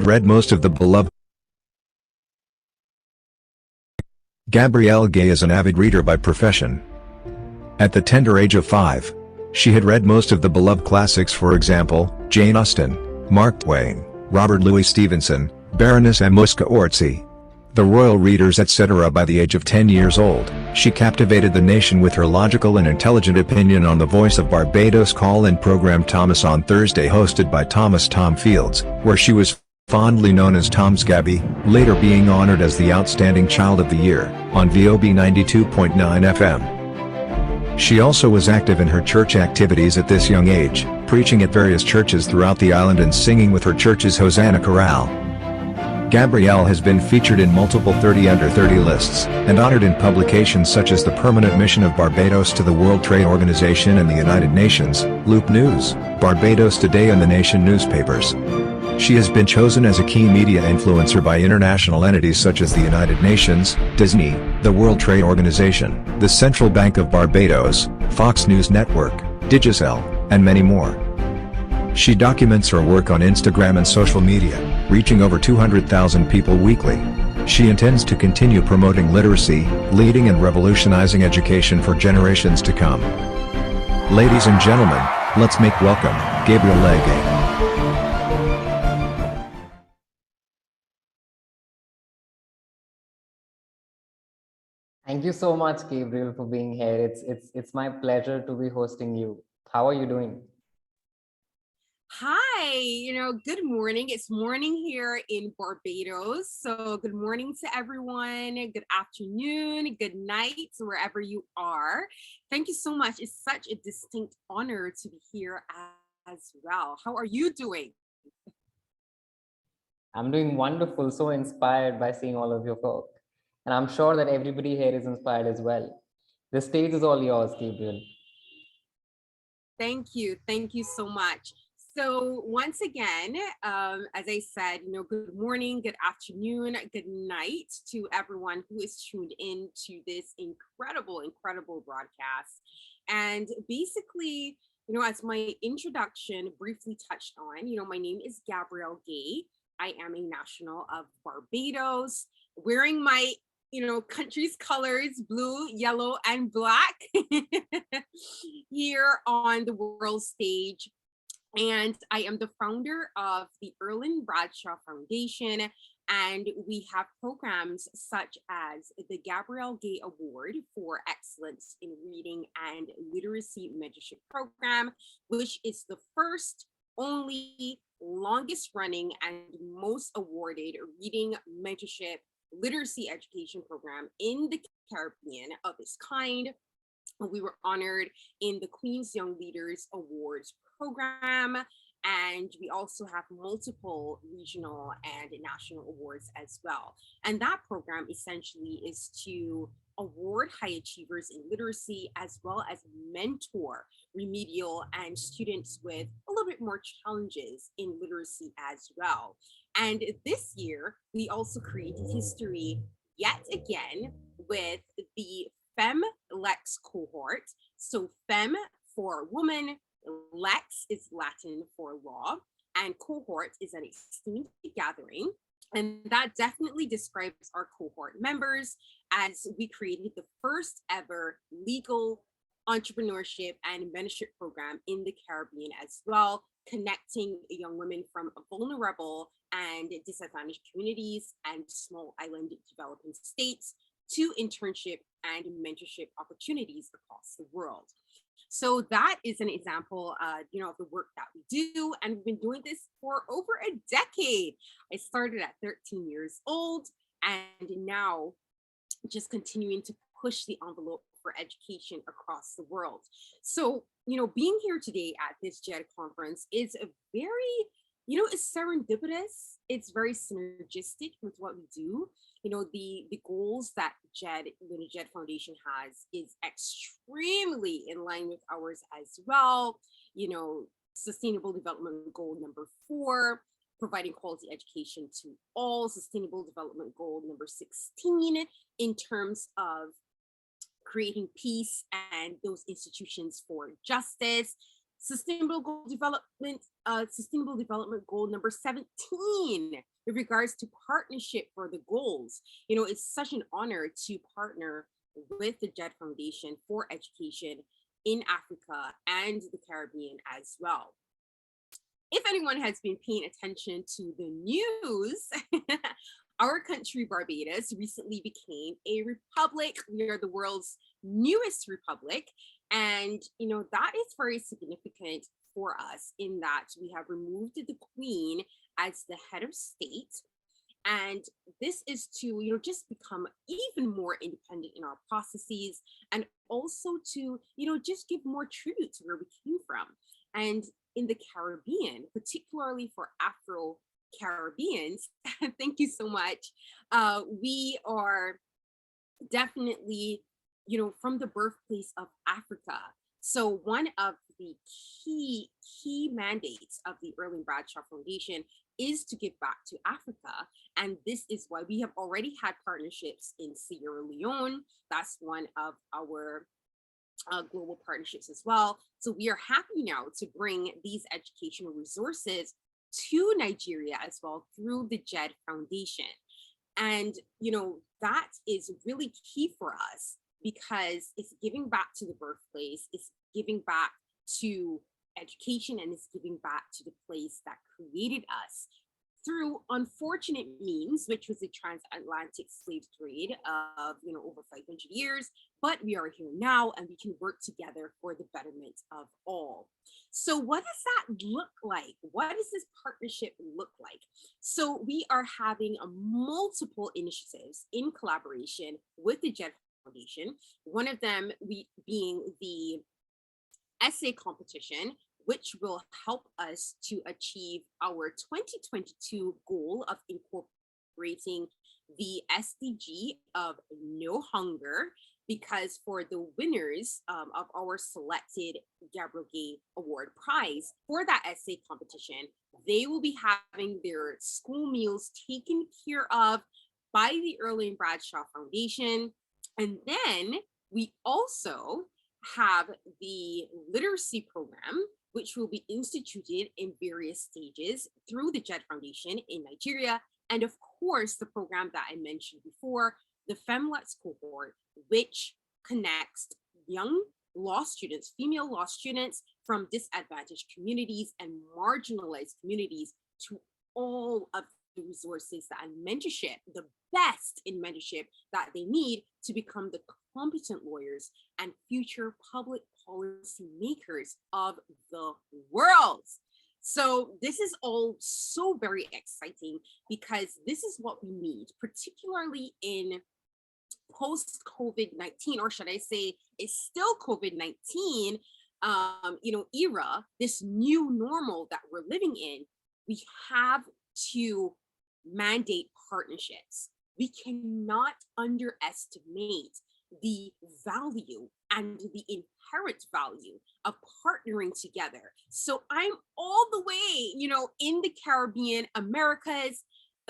read most of the beloved. Gabrielle Gay is an avid reader by profession. At the tender age of 5, she had read most of the beloved classics, for example, Jane Austen, Mark Twain, Robert Louis Stevenson, Baroness Amuska Orczy, the royal readers, etc. By the age of 10 years old, she captivated the nation with her logical and intelligent opinion on the Voice of Barbados call-in program Thomas on Thursday, hosted by Thomas Tom Fields, where she was fondly known as Tom's Gabby, later being honored as the Outstanding Child of the Year, on VOB 92.9 FM. She also was active in her church activities at this young age, preaching at various churches throughout the island and singing with her church's Hosanna Chorale. Gabrielle has been featured in multiple 30 Under 30 lists, and honored in publications such as the Permanent Mission of Barbados to the World Trade Organization and the United Nations, Loop News, Barbados Today and the Nation newspapers. She has been chosen as a key media influencer by international entities such as the United Nations, Disney, the World Trade Organization, the Central Bank of Barbados, Fox News Network, Digicel, and many more. She documents her work on Instagram and social media, reaching over 200,000 people weekly. She intends to continue promoting literacy, leading and revolutionizing education for generations to come. Ladies and gentlemen, let's make welcome Gabrielle Gay. Thank you so much, Gabriel, for being here. It's my pleasure to be hosting you. How are you doing? Hi, good morning. It's morning here in Barbados. So good morning to everyone. Good afternoon, good night, wherever you are. Thank you so much. It's such a distinct honor to be here as well. How are you doing? I'm doing wonderful, so inspired by seeing all of your work. And I'm sure that everybody here is inspired as well. The stage is all yours, Gabriel. Thank you. Thank you so much. So once again, as I said, good morning, good afternoon, good night to everyone who is tuned in to this incredible broadcast. And basically, as my introduction briefly touched on, my name is Gabrielle Gay. I am a national of Barbados, wearing my country's colors, blue, yellow, and black here on the world stage. And I am the founder of the Erline Bradshaw Foundation, and we have programs such as the Gabrielle Gay Award for Excellence in Reading and Literacy Mentorship Program, which is the first, only, longest running, and most awarded reading mentorship literacy education program in the Caribbean of its kind. We were honored in the Queen's Young Leaders Awards program, and we also have multiple regional and national awards as well. And that program essentially is to award high achievers in literacy, as well as mentor remedial and students with a little bit more challenges in literacy as well. And this year, we also created history yet again with the Fem Lex cohort. So Fem for woman, Lex is Latin for law, and cohort is an esteemed gathering. And that definitely describes our cohort members, as we created the first ever legal entrepreneurship and mentorship program in the Caribbean as well, connecting young women from vulnerable and disadvantaged communities and small island developing states to internship and mentorship opportunities across the world. So that is an example, of the work that we do, and we've been doing this for over a decade. I started at 13 years old, and now just continuing to push the envelope for education across the world. So, being here today at this Jed conference is a very, it's serendipitous. It's very synergistic with what we do. The goals that the Jed Foundation has is extremely in line with ours as well. Sustainable Development Goal number 4, providing quality education to all. Sustainable Development Goal number 16, in terms of creating peace and those institutions for justice. Sustainable Goal Development Sustainable Development Goal number 17 with regards to partnership for the goals. You know, it's such an honor to partner with the Jed Foundation for Education in Africa and the Caribbean as well. If anyone has been paying attention to the news, our country, Barbados, recently became a republic. We are the world's newest republic. And, you know, that is very significant for us in that we have removed the Queen as the head of state. And this is to, you know, just become even more independent in our processes, and also to, you know, just give more tribute to where we came from. And in the Caribbean, particularly for Afro-Caribbeans, thank you so much. We are definitely, you know, from the birthplace of Africa. So one of the key mandates of the Erline Bradshaw Foundation is to give back to Africa. And this is why we have already had partnerships in Sierra Leone. That's one of our global partnerships as well. So we are happy now to bring these educational resources to Nigeria as well through the Jed Foundation. And, you know, that is really key for us because it's giving back to the birthplace, it's giving back to education, and it's giving back to the place that created us through unfortunate means, which was the transatlantic slave trade of, you know, over 500 years. But we are here now, and we can work together for the betterment of all. So what does that look like? What does this partnership look like? So we are having multiple initiatives in collaboration with the Jed Foundation. One of them being the essay competition, which will help us to achieve our 2022 goal of incorporating the SDG of no hunger, because for the winners of our selected Gabriel Gay Award Prize for that essay competition, they will be having their school meals taken care of by the Erline Bradshaw Foundation. And then we also have the literacy program, which will be instituted in various stages through the Jed Foundation in Nigeria. And of course, the program that I mentioned before, the FemLets cohort, which connects young law students, female law students from disadvantaged communities and marginalized communities to all of the resources and mentorship, the best in mentorship that they need to become the competent lawyers and future public policy makers of the world. So this is all so very exciting because this is what we need, particularly in post-COVID-19, or should I say it's still COVID-19, era, this new normal that we're living in. We have to mandate partnerships. We cannot underestimate the value and the inherent value of partnering together. So I'm all the way, in the Caribbean, Americas,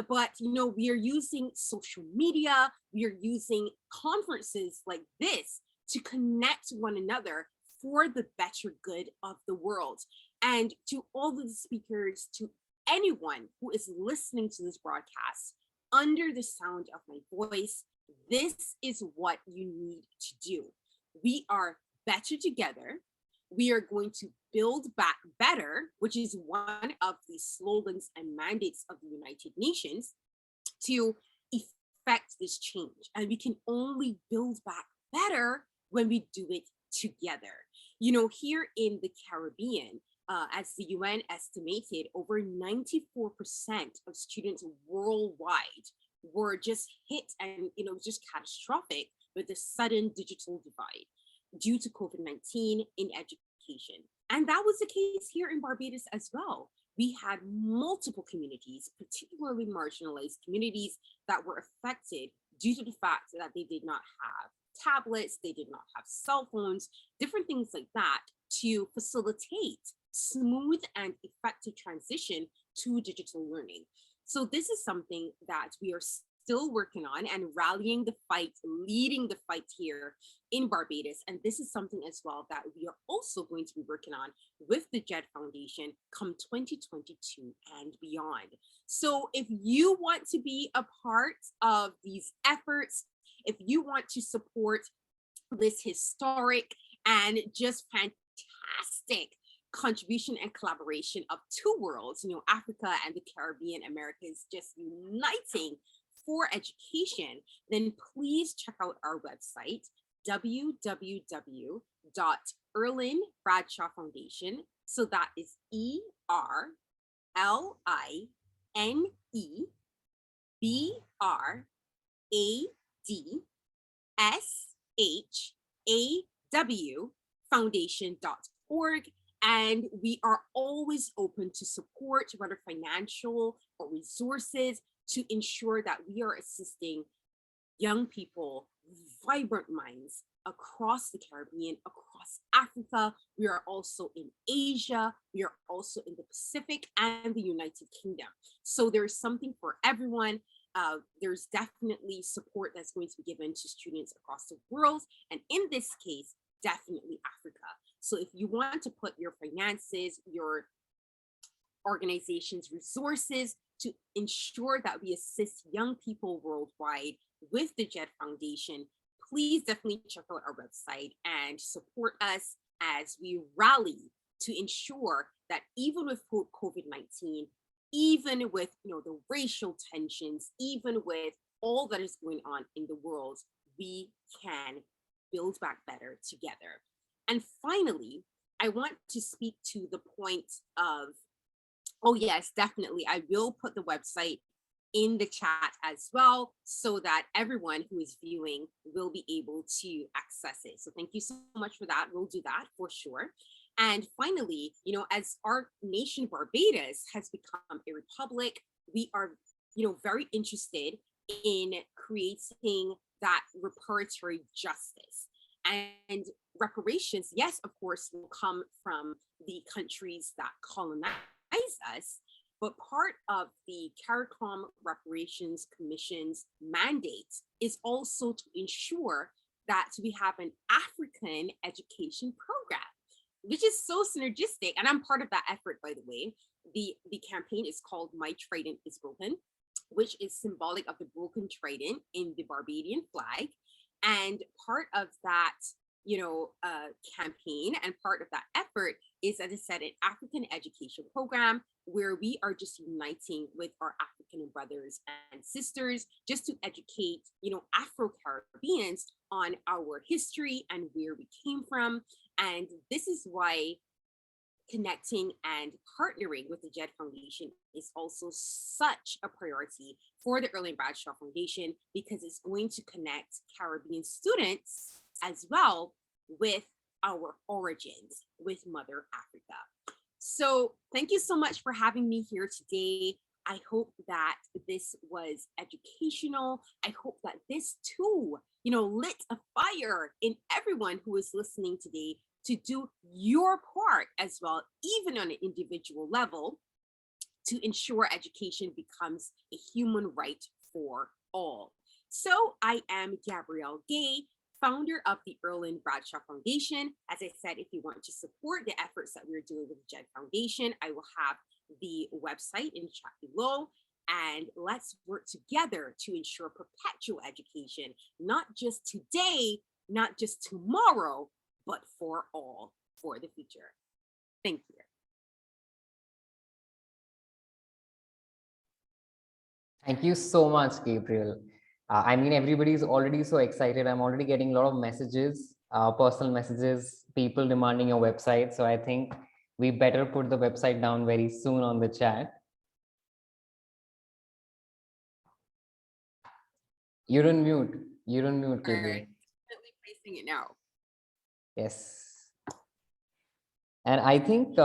but, we are using social media, we are using conferences like this to connect one another for the better good of the world. And to all the speakers, to anyone who is listening to this broadcast, under the sound of my voice, this is what you need to do. We are better together. We are going to build back better, which is one of the slogans and mandates of the United Nations to effect this change. And we can only build back better when we do it together. Here in the Caribbean, as the UN estimated, over 94% of students worldwide were just hit, and it was just catastrophic with the sudden digital divide due to COVID-19 in education. And that was the case here in Barbados as well. We had multiple communities, particularly marginalized communities, that were affected due to the fact that they did not have tablets, they did not have cell phones, different things like that to facilitate smooth and effective transition to digital learning. So this is something that we are still working on and rallying the fight, leading the fight here in Barbados. And this is something as well that we are also going to be working on with the Jed Foundation come 2022 and beyond. So if you want to be a part of these efforts, if you want to support this historic and just fantastic contribution and collaboration of two worlds, Africa and the Caribbean, Americas just uniting for education, then please check out our website, www.Erline Bradshaw Foundation. So that is ERLINEBRADSHAW Foundation.org. And we are always open to support, whether financial or resources, to ensure that we are assisting young people, vibrant minds across the Caribbean, across Africa. We are also in Asia. We are also in the Pacific and the United Kingdom. So there's something for everyone. There's definitely support that's going to be given to students across the world. And in this case, definitely Africa. So if you want to put your finances, your organization's resources to ensure that we assist young people worldwide with the Jed Foundation, please definitely check out our website and support us as we rally to ensure that even with COVID-19, even with the racial tensions, even with all that is going on in the world, we can build back better together. And finally, I want to speak to the point of, oh yes, definitely, I will put the website in the chat as well so that everyone who is viewing will be able to access it. So thank you so much for that. We'll do that for sure. And finally, as our nation Barbados has become a republic, we are, very interested in creating that reparatory justice. And reparations, yes, of course, will come from the countries that colonize us, but part of the CARICOM Reparations Commission's mandate is also to ensure that we have an African education program, which is so synergistic. And I'm part of that effort, by the way. The campaign is called My Trident is Broken, which is symbolic of the broken trident in the Barbadian flag. And part of that, campaign and part of that effort is, as I said, an African education program where we are just uniting with our African brothers and sisters just to educate, Afro-Caribbeans on our history and where we came from. And this is why connecting and partnering with the Jed Foundation is also such a priority for the Erline Bradshaw Foundation, because it's going to connect Caribbean students as well with our origins, with Mother Africa. So thank you so much for having me here today. I hope that this was educational. I hope that this too, lit a fire in everyone who is listening today to do your part as well, even on an individual level, to ensure education becomes a human right for all. So I am Gabrielle Gay, founder of the Erline Bradshaw Foundation. As I said, if you want to support the efforts that we're doing with the Jed Foundation, I will have the website in the chat below. And let's work together to ensure perpetual education, not just today, not just tomorrow, but for all, for the future. Thank you. Thank you so much, Gabriel. I mean, everybody's already so excited. I'm already getting a lot of messages, personal messages, people demanding your website. So I think we better put the website down very soon on the chat. You're on mute. You're on mute, Gabriel. Definitely placing it now. Yes. And I think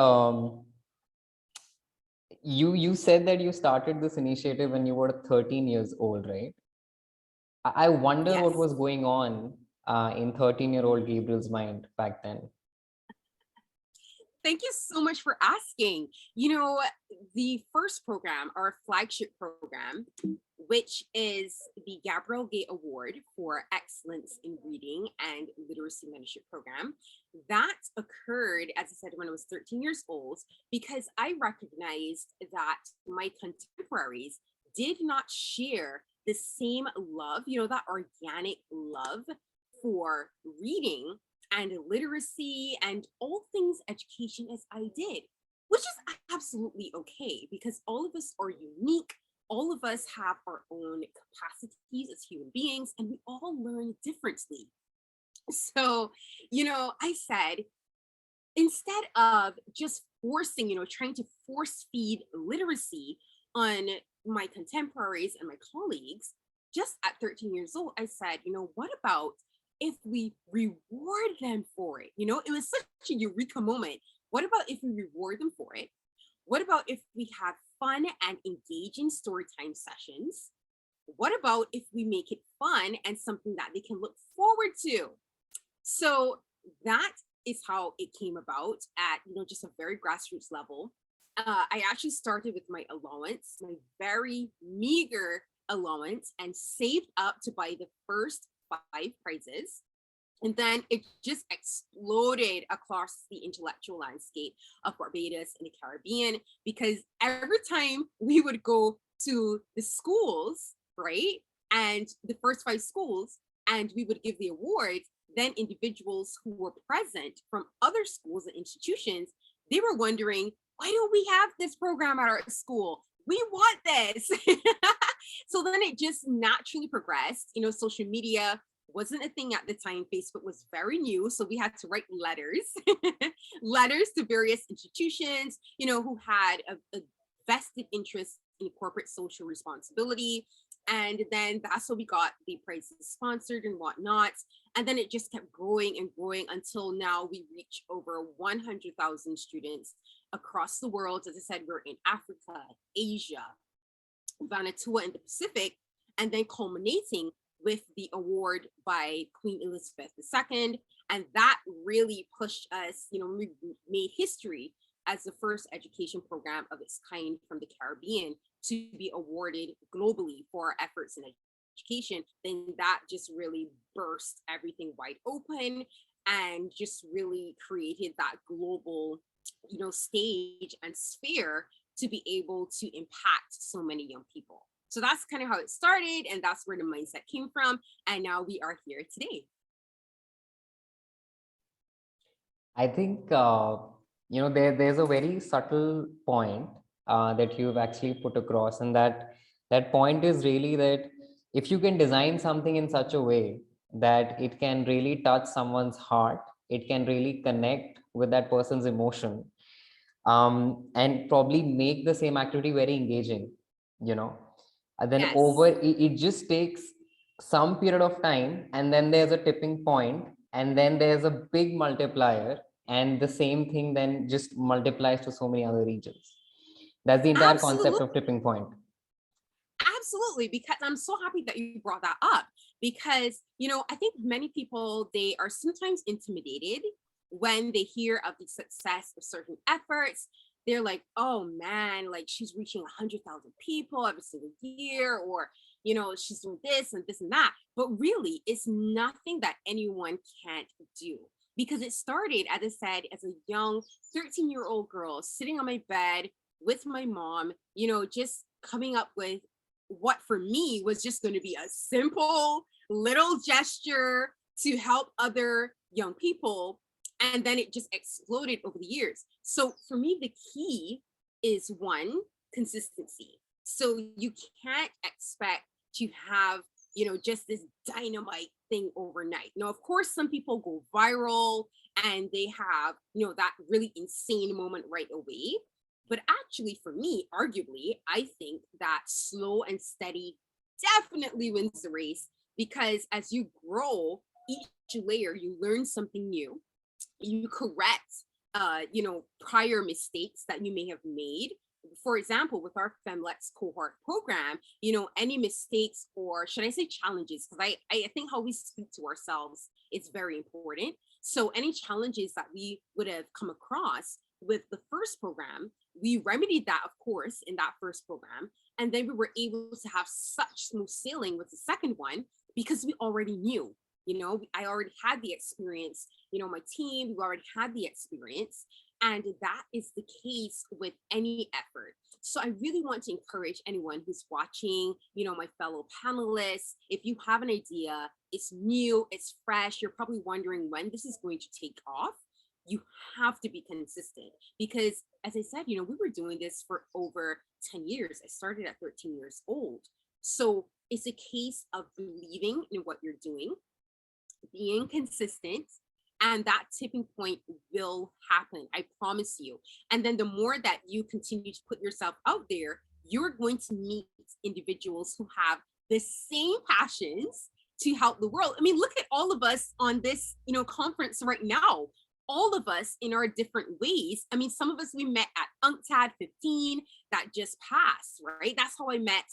you said that you started this initiative when you were 13 years old, right? I wonder what was going on in 13-year-old Gabriel's mind back then. Thank you so much for asking. You know, the first program, our flagship program, which is the Gabrielle Gay Award for Excellence in Reading and Literacy Mentorship Program, that occurred, as I said, when I was 13 years old, because I recognized that my contemporaries did not share the same love, that organic love for reading and literacy and all things education as I did, which is absolutely okay because all of us are unique. All of us have our own capacities as human beings, and we all learn differently. So, I said, instead of just forcing, trying to force feed literacy on my contemporaries and my colleagues, just at 13 years old, I said, what about if we reward them for it? It was such a eureka moment. What about if we reward them for it? What about if we have fun and engaging storytime sessions? What about if we make it fun and something that they can look forward to? So that is how it came about at, just a very grassroots level. I actually started with my allowance, my very meager allowance, and saved up to buy the first 5 prizes. And then it just exploded across the intellectual landscape of Barbados and the Caribbean, because every time we would go to the schools, right, and the first 5 schools, and we would give the awards, then individuals who were present from other schools and institutions, they were wondering, why don't we have this program at our school? We want this. So then it just naturally progressed. Social media wasn't a thing at the time. Facebook was very new. So we had to write letters, letters to various institutions, who had a vested interest in corporate social responsibility. And then that's how we got the prizes sponsored and whatnot. And then it just kept growing and growing until now we reach over 100,000 students across the world. As I said, we're in Africa, Asia, Vanuatu, and the Pacific, and then culminating with the award by Queen Elizabeth II. And that really pushed us, we made history as the first education program of its kind from the Caribbean to be awarded globally for our efforts in education. Then that just really burst everything wide open and just really created that global, stage and sphere to be able to impact so many young people. So that's kind of how it started, and that's where the mindset came from. And now we are here today. I think, there's a very subtle point that you've actually put across. And that point is really that if you can design something in such a way that it can really touch someone's heart, it can really connect with that person's emotion, and probably make the same activity very engaging, then Yes. it just takes some period of time, and then there's a tipping point, and then there's a big multiplier, and the same thing then just multiplies to so many other regions. That's the entire concept of tipping point. Absolutely, because I'm so happy that you brought that up, because I think many people, they are sometimes intimidated when they hear of the success of certain efforts. They're like, oh man, like she's reaching 100,000 people every single year, or she's doing this and this and that. But really, it's nothing that anyone can't do, because it started, as I said, as a young 13-year-old girl sitting on my bed with my mom, just coming up with what for me was just going to be a simple little gesture to help other young people. And then it just exploded over the years. So for me, the key is, one, consistency. So you can't expect to have, just this dynamite thing overnight. Now, of course, some people go viral and they have, that really insane moment right away. But actually, for me, arguably, I think that slow and steady definitely wins the race, because as you grow, each layer, you learn something new. You correct, prior mistakes that you may have made. For example, with our FemLex cohort program, any mistakes, or should I say challenges, because I think how we speak to ourselves is very important. So any challenges that we would have come across, with the first program, we remedied that, of course, in that first program. And then we were able to have such smooth sailing with the second one because we already knew, I already had the experience, my team, we already had the experience. And that is the case with any effort. So I really want to encourage anyone who's watching, my fellow panelists, if you have an idea, it's new, it's fresh, you're probably wondering when this is going to take off. You have to be consistent because, as I said, we were doing this for over 10 years. I started at 13 years old. So it's a case of believing in what you're doing, being consistent, and that tipping point will happen. I promise you. And then the more that you continue to put yourself out there, you're going to meet individuals who have the same passions to help the world. I mean, look at all of us on this, conference right now. All of us in our different ways. I mean, some of us we met at UNCTAD 15 that just passed, right? That's how I met,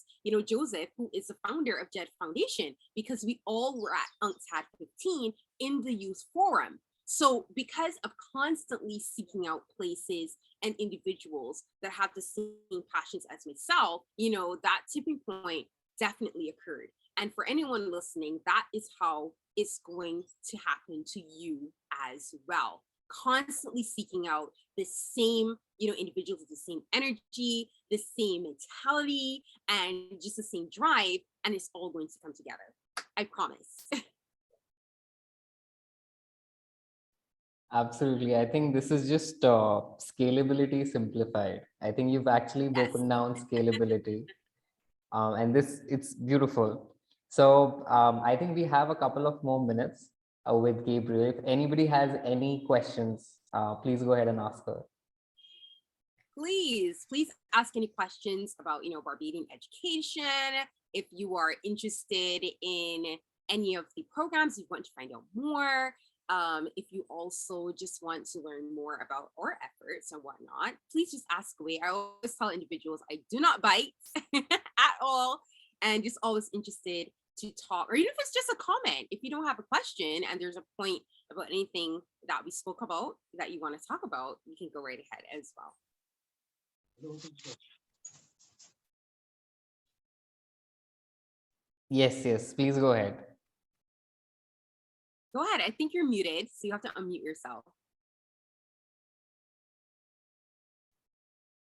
Joseph, who is the founder of Jed Foundation, because we all were at UNCTAD 15 in the youth forum. So because of constantly seeking out places and individuals that have the same passions as myself, that tipping point definitely occurred. And for anyone listening, that is how it's going to happen to you as well. Constantly seeking out the same, individuals with the same energy, the same mentality, and just the same drive, and it's all going to come together. I promise. Absolutely. I think this is just scalability simplified. I think you've actually broken down scalability. And it's beautiful. So I think we have a couple of more minutes with Gabriel. If anybody has any questions, please go ahead and ask her. Please ask any questions about, Barbadian education. If you are interested in any of the programs, you want to find out more. If you also just want to learn more about our efforts and whatnot, please just ask away. I always tell individuals I do not bite at all, and just always interested to talk, or even if it's just a comment. If you don't have a question and there's a point about anything that we spoke about that you want to talk about, you can go right ahead as well. Yes, please go ahead. Go ahead. I think you're muted, so you have to unmute yourself.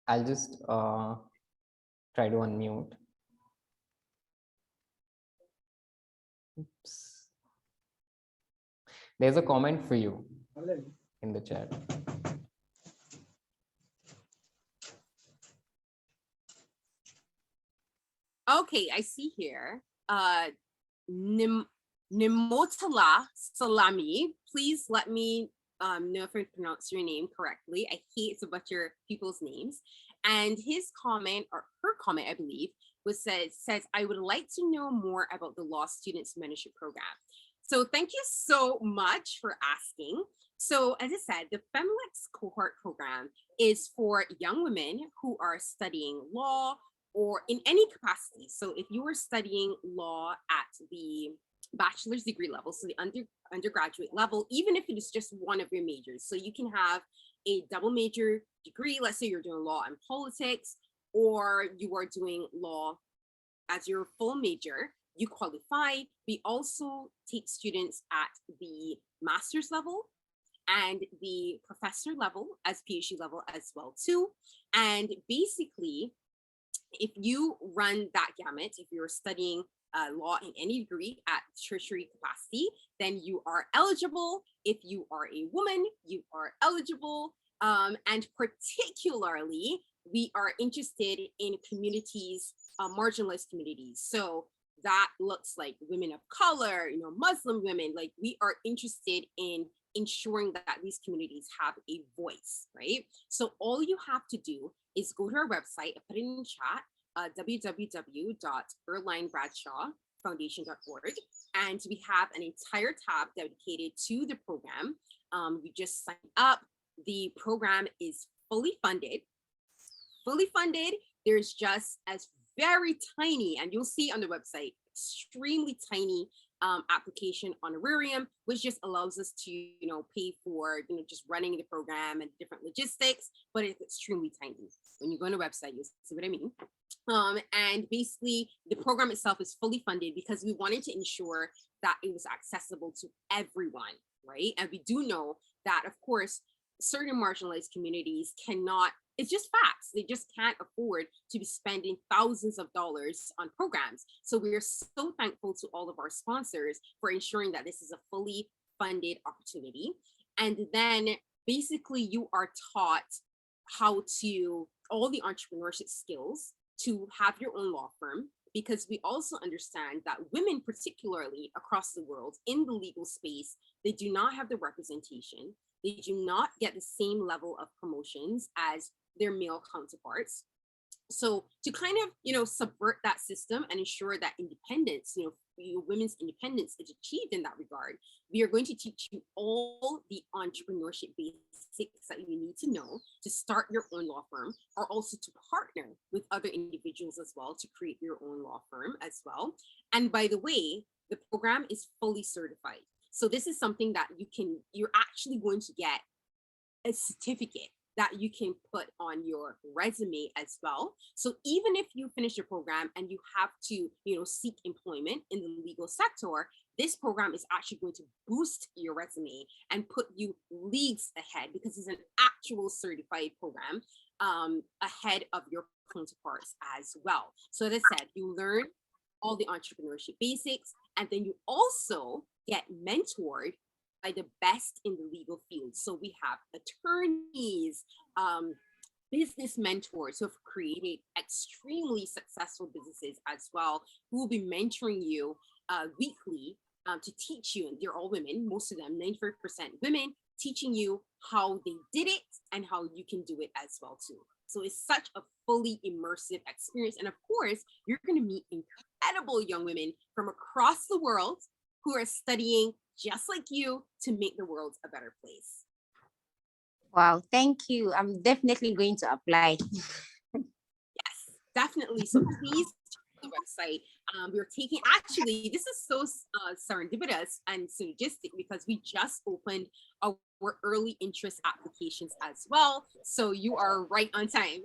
I'll just try to unmute. Oops. There's a comment for you in the chat. Okay, I see here. Nimotala Salami, please let me know if I pronounce your name correctly. I hate to butcher people's names. And his comment, or her comment, I believe, says, I would like to know more about the Law Students Mentorship Program. So thank you so much for asking. So as I said, the FEMLEX cohort program is for young women who are studying law or in any capacity. So if you are studying law at the bachelor's degree level, so the undergraduate level, even if it is just one of your majors. So you can have a double major degree. Let's say you're doing law and politics, or you are doing law as your full major, you qualify. We also take students at the master's level and the professor level as PhD level as well too. And basically, if you run that gamut, if you're studying law in any degree at tertiary capacity, then you are eligible. If you are a woman, you are eligible. And particularly, we are interested in communities, marginalized communities. So that looks like women of color, Muslim women. Like, we are interested in ensuring that these communities have a voice, right? So all you have to do is go to our website, I put it in the chat, www.erlinebradshawfoundation.org, and we have an entire tab dedicated to the program. You just sign up. The program is fully funded. There's just as very tiny, and you'll see on the website, extremely tiny application honorarium, which just allows us to, pay for, just running the program and different logistics, but it's extremely tiny. When you go on the website, you'll see what I mean. And basically the program itself is fully funded because we wanted to ensure that it was accessible to everyone, right? And we do know that, of course, certain marginalized communities cannot, it's just facts, they just can't afford to be spending thousands of dollars on programs. So we are so thankful to all of our sponsors for ensuring that this is a fully funded opportunity. And then basically you are taught how to, all the entrepreneurship skills to have your own law firm, because we also understand that women, particularly across the world in the legal space, they do not have the representation. They do not get the same level of promotions as their male counterparts. So to kind of, subvert that system and ensure that independence, women's independence is achieved in that regard, we are going to teach you all the entrepreneurship basics that you need to know to start your own law firm, or also to partner with other individuals as well to create your own law firm as well. And by the way, the program is fully certified. So this is something that you're actually going to get a certificate that you can put on your resume as well. So even if you finish your program and you have to, seek employment in the legal sector, this program is actually going to boost your resume and put you leagues ahead, because it's an actual certified program ahead of your counterparts as well. So as I said, you learn all the entrepreneurship basics, and then you also get mentored by the best in the legal field. So we have attorneys, business mentors who have created extremely successful businesses as well, who will be mentoring you weekly to teach you, and they're all women, most of them, 95% women, teaching you how they did it and how you can do it as well too. So it's such a fully immersive experience. And of course, you're going to meet incredible young women from across the world who are studying just like you to make the world a better place. Wow, thank you. I'm definitely going to apply. Yes, definitely. So please check the website. We're taking, actually, this is so serendipitous and synergistic because we just opened our early interest applications as well. So you are right on time.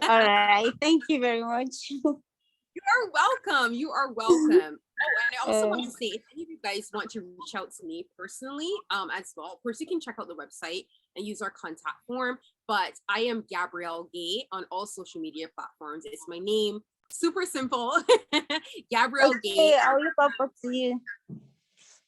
All right, thank you very much. You are welcome. You are welcome. Oh, and I also want to say, if any of you guys want to reach out to me personally as well, of course, you can check out the website and use our contact form. But I am Gabrielle Gay on all social media platforms. It's my name. Super simple. Gabrielle Gay. I'll look up to you.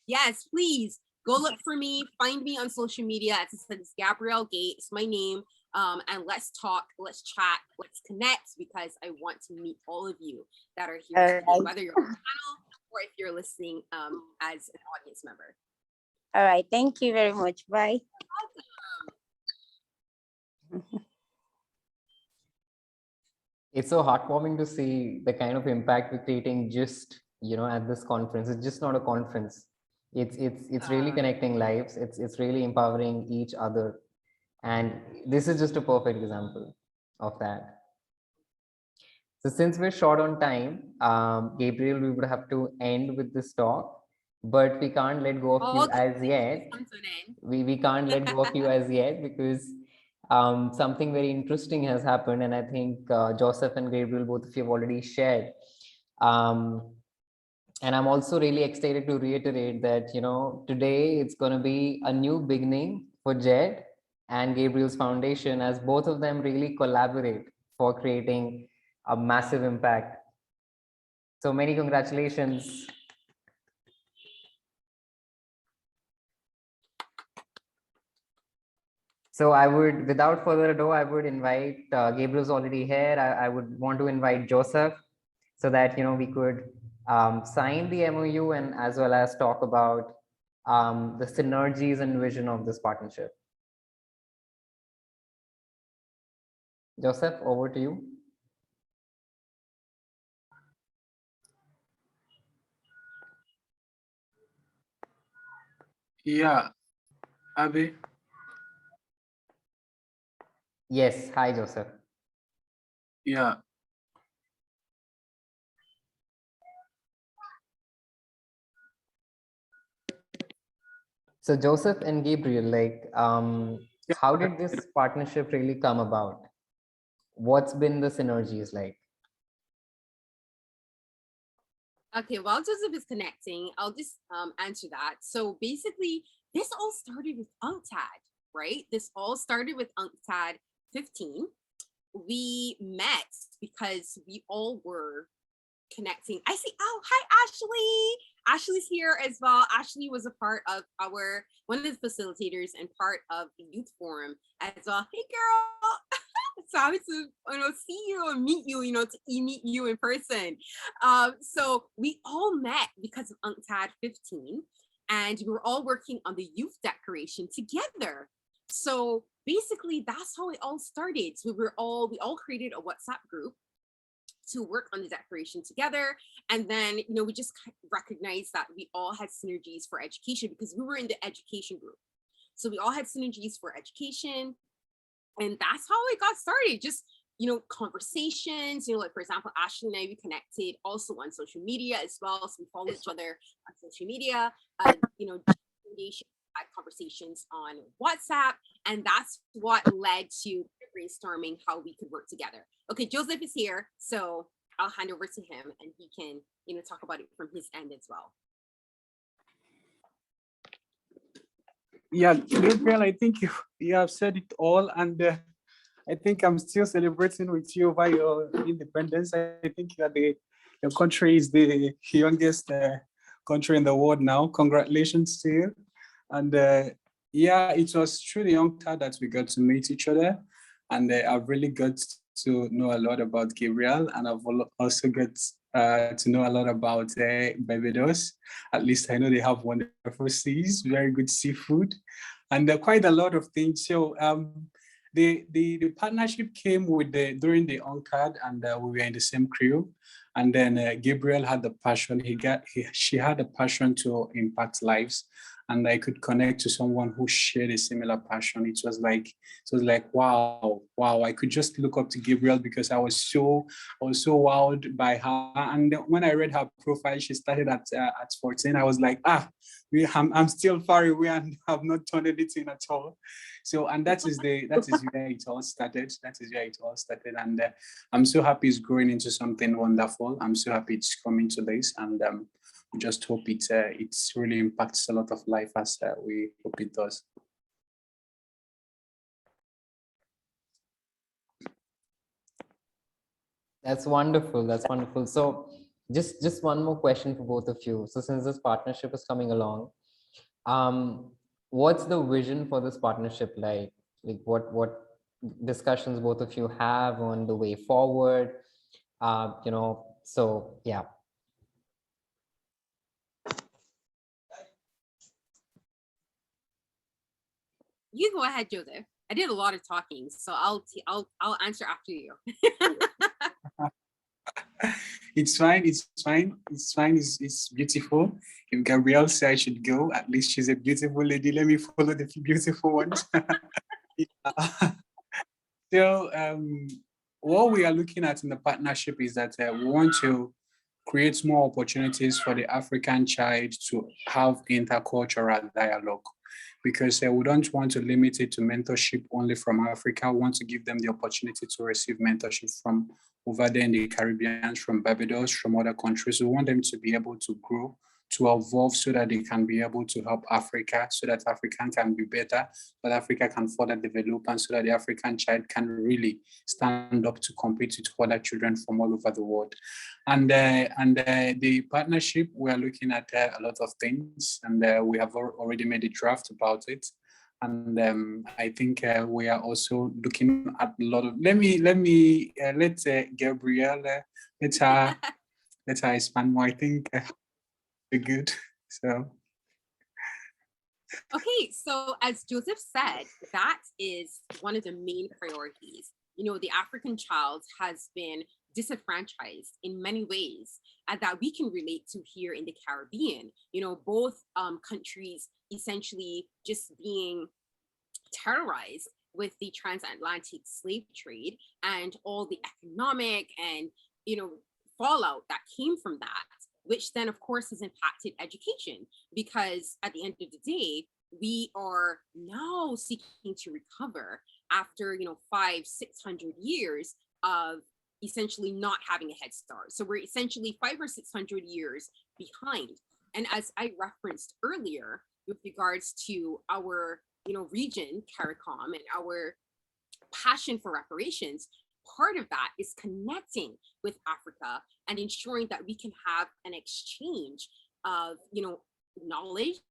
Yes, please. Go look for me. Find me on social media. As I said, it's Gabrielle Gay. It's my name. And let's talk, let's chat, let's connect, because I want to meet all of you that are here today, whether you're on the panel or if you're listening as an audience member. All right. Thank you very much. Bye. It's so heartwarming to see the kind of impact we're creating just, at this conference. It's just not a conference. It's really connecting lives. It's really empowering each other. And this is just a perfect example of that. So since we're short on time, Gabriel, we would have to end with this talk, but we can't let go of you as yet. We can't let go of you as yet because something very interesting has happened. And I think Joseph and Gabriel, both of you have already shared. And I'm also really excited to reiterate that, today it's going to be a new beginning for Jed and Gabriel's foundation, as both of them really collaborate for creating a massive impact. So many congratulations. So I would, without further ado, I would invite, Gabriel's already here. I would want to invite Joseph so that, we could sign the MOU and as well as talk about the synergies and vision of this partnership. Joseph, over to you. Yeah, Abby. Yes, hi, Joseph. Yeah. So Joseph and Gabriel, like, how did this partnership really come about? What's been the synergies like? Okay, while Joseph is connecting, I'll just answer that. So basically, this all started with UNCTAD, right? This all started with UNCTAD 15. We met because we all were connecting. I see, oh, hi, Ashley. Ashley's here as well. Ashley was a part of one of the facilitators and part of the youth forum as well. Hey, girl. So happy to see you and meet you, to meet you in person. So we all met because of UNCTAD 15, and we were all working on the youth declaration together. So basically, that's how it all started. So we all created a WhatsApp group to work on the declaration together. And then, we just recognized that we all had synergies for education because we were in the education group. So we all had synergies for education. And that's how it got started. Just, conversations, like, for example, Ashley and I, we connected also on social media as well. So we follow each other on social media, Foundation had conversations on WhatsApp. And that's what led to brainstorming how we could work together. Okay, Joseph is here. So I'll hand over to him and he can, talk about it from his end as well. Yeah, Gabriel, I think you have said it all, and I think I'm still celebrating with you over your independence. I think your country is the youngest country in the world now. Congratulations to you. And yeah, it was through the UNCTAD that we got to meet each other, and I've really got to know a lot about Gabriel, and I've also got to know a lot about Barbados. At least I know they have wonderful seas, very good seafood, and quite a lot of things. So the partnership came with during the UNCTAD, and we were in the same crew. And then Gabriel had the passion. She had a passion to impact lives, and I could connect to someone who shared a similar passion. It was like wow. I could just look up to Gabriel because I was so wowed by her. And when I read her profile, she started at 14. I was like, I'm still far away and have not done anything at all. So, and that is where it all started. And I'm so happy it's growing into something wonderful. I'm so happy it's coming to this, and we just hope it really impacts a lot of life as we hope it does. That's wonderful. That's wonderful. So just one more question for both of you. So since this partnership is coming along, what's the vision for this partnership like? Like what discussions both of you have on the way forward? So yeah. You go ahead, Joseph. I did a lot of talking, so I'll answer after you. It's fine. It's beautiful. If Gabrielle said I should go, at least she's a beautiful lady. Let me follow the beautiful ones. So what we are looking at in the partnership is that we want to create more opportunities for the African child to have intercultural dialogue, because we don't want to limit it to mentorship only from Africa. We want to give them the opportunity to receive mentorship from over there in the Caribbean, from Barbados, from other countries. We want them to be able to grow, to evolve, so that they can be able to help Africa, so that Africa can be better, so that Africa can further develop, and so that the African child can really stand up to compete with other children from all over the world. And the partnership, we are looking at a lot of things, and we have already made a draft about it. And I think we are also looking at a lot of. Let Gabrielle let her expand more. I think we're good. So. Okay, so as Joseph said, that is one of the main priorities. The African child has been disenfranchised in many ways that we can relate to here in the Caribbean. Both countries essentially just being terrorized with the transatlantic slave trade and all the economic and fallout that came from that, which then of course has impacted education, because at the end of the day, we are now seeking to recover after 500-600 years of essentially not having a head start. So we're essentially 500 or 600 years behind. And as I referenced earlier, with regards to our region, CARICOM, and our passion for reparations, part of that is connecting with Africa and ensuring that we can have an exchange of knowledge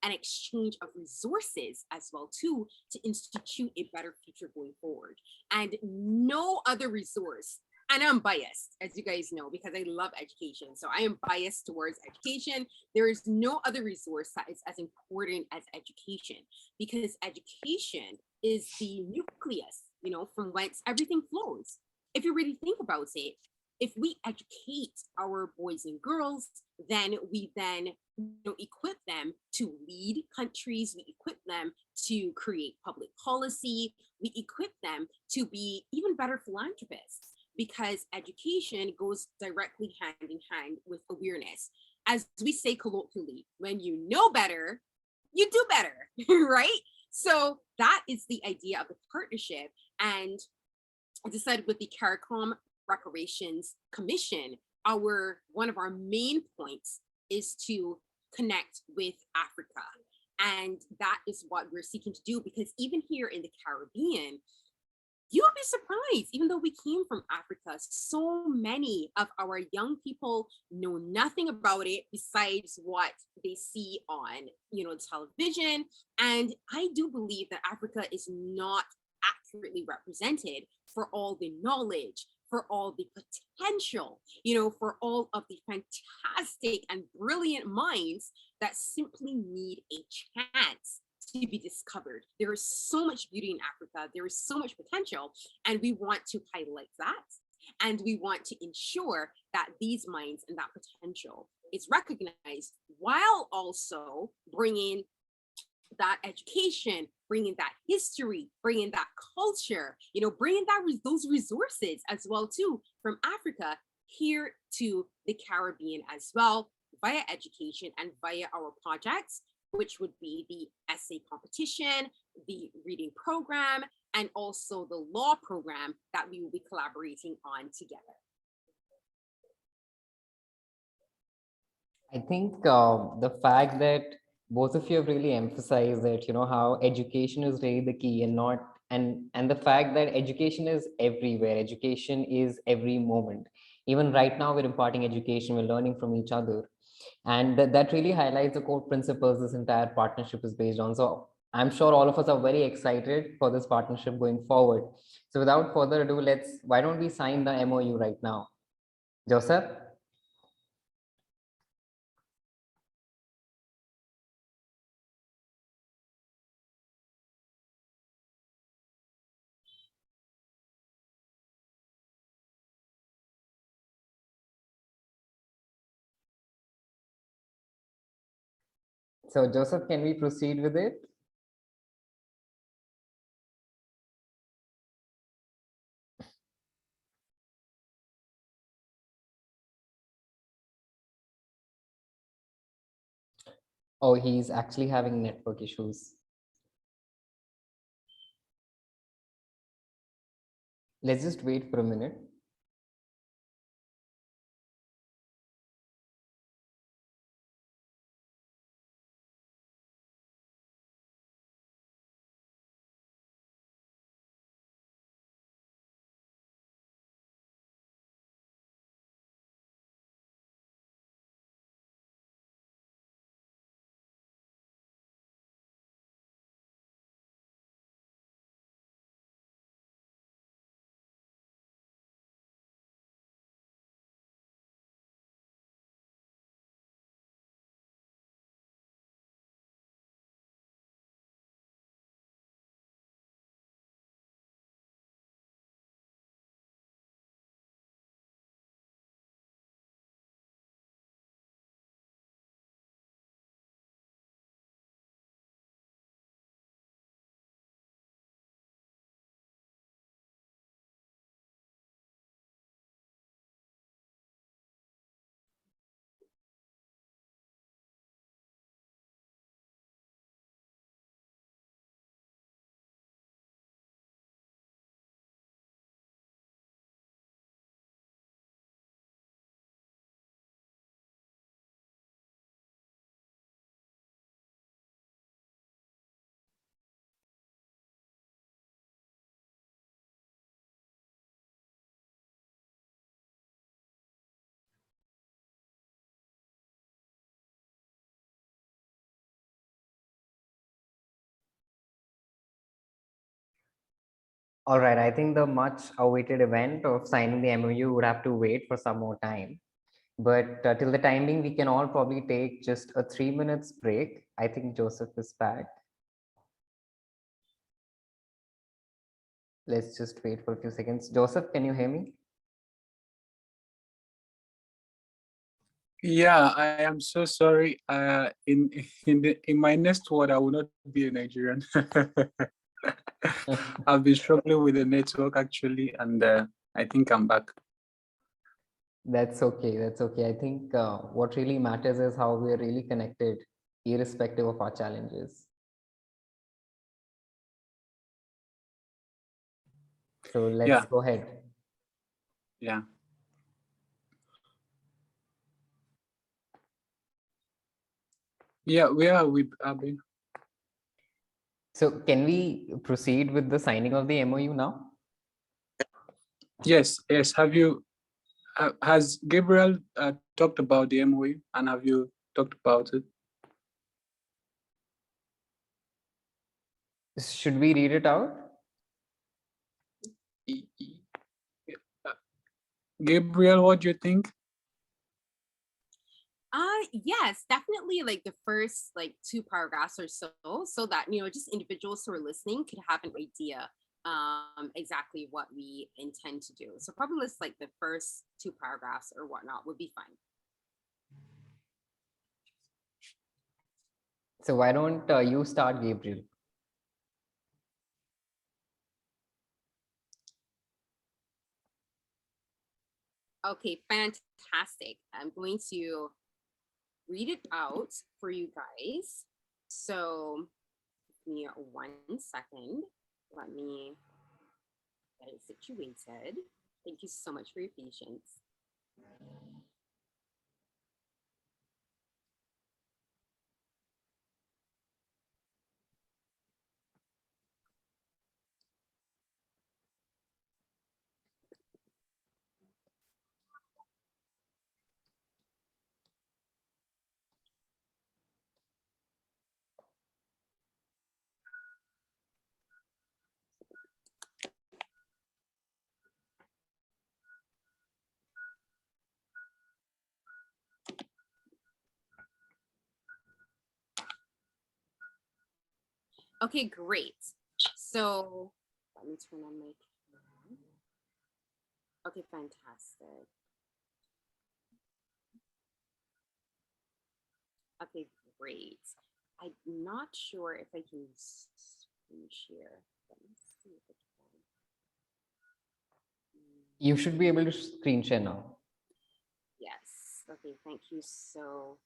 and exchange of resources as well too, to institute a better future going forward. And no other resource, and I'm biased, as you guys know, because I love education. So I am biased towards education. There is no other resource that is as important as education, because education is the nucleus, from whence everything flows. If you really think about it, if we educate our boys and girls, then we equip them to lead countries, we equip them to create public policy, we equip them to be even better philanthropists, because education goes directly hand in hand with awareness. As we say colloquially, when you know better, you do better, right? So that is the idea of the partnership. And as I said, with the CARICOM Reparations Commission, one of our main points is to connect with Africa. And that is what we're seeking to do, because even here in the Caribbean, you'll be surprised, even though we came from Africa, so many of our young people know nothing about it besides what they see on, television. And I do believe that Africa is not accurately represented for all the knowledge, for all the potential, for all of the fantastic and brilliant minds that simply need a chance to be discovered. There is so much beauty in Africa. There is so much potential, and we want to highlight that. And we want to ensure that these minds and that potential is recognized, while also bringing that education, bringing that history, bringing that culture, bringing those resources as well too from Africa here to the Caribbean as well, via education and via our projects, which would be the essay competition, the reading program, and also the law program that we will be collaborating on together. I think the fact that both of you have really emphasized that, how education is really the key, and the fact that education is everywhere, education is every moment. Even right now, we're imparting education, we're learning from each other. And that really highlights the core principles this entire partnership is based on. So I'm sure all of us are very excited for this partnership going forward. So without further ado, why don't we sign the MOU right now? Joseph? So Joseph, can we proceed with it? Oh, he's actually having network issues. Let's just wait for a minute. All right, I think the much awaited event of signing the MOU would have to wait for some more time. But till the time being, we can all probably take just a 3 minutes break. I think Joseph is back. Let's just wait for a few seconds. Joseph, can you hear me? Yeah, I am so sorry. In my next word, I will not be a Nigerian. I've been struggling with the network actually, and I think I'm back. That's okay. That's okay. I think what really matters is how we are really connected, irrespective of our challenges. So let's go ahead. Yeah. Yeah, where are we, Abby? So can we proceed with the signing of the MOU now? Yes, yes. Has Gabriel talked about the MOU, and have you talked about it? Should we read it out? Gabriel, what do you think? Yes, definitely like the first like 2 paragraphs or so that, just individuals who are listening could have an idea exactly what we intend to do. So probably list like the first 2 paragraphs or whatnot would be fine. So why don't you start, Gabriel? Okay, fantastic. I'm going to read it out for you guys. So give me 1 second. Let me get it situated. Thank you so much for your patience. Okay, great. So let me turn on my camera. Okay, fantastic. Okay, great. I'm not sure if I can screen share. Let me see if I can. You should be able to screen share now. Yes. Okay, thank you so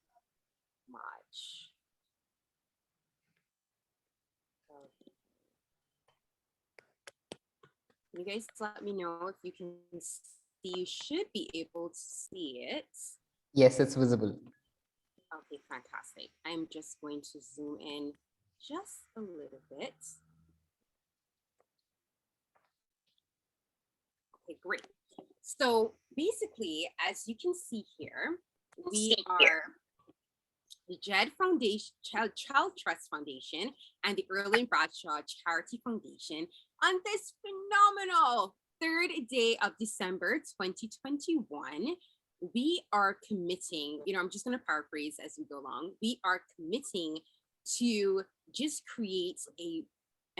much. Okay. You guys let me know if you can see. You should be able to see it. Yes, it's visible. Okay, fantastic. I'm just going to zoom in just a little bit. Okay, great. So basically, as you can see here, we are the Jed Foundation, Child Trust Foundation, and the Erline Bradshaw Charity Foundation on this phenomenal 3rd day of December 2021. We are committing, I'm just going to paraphrase as we go along. We are committing to just create a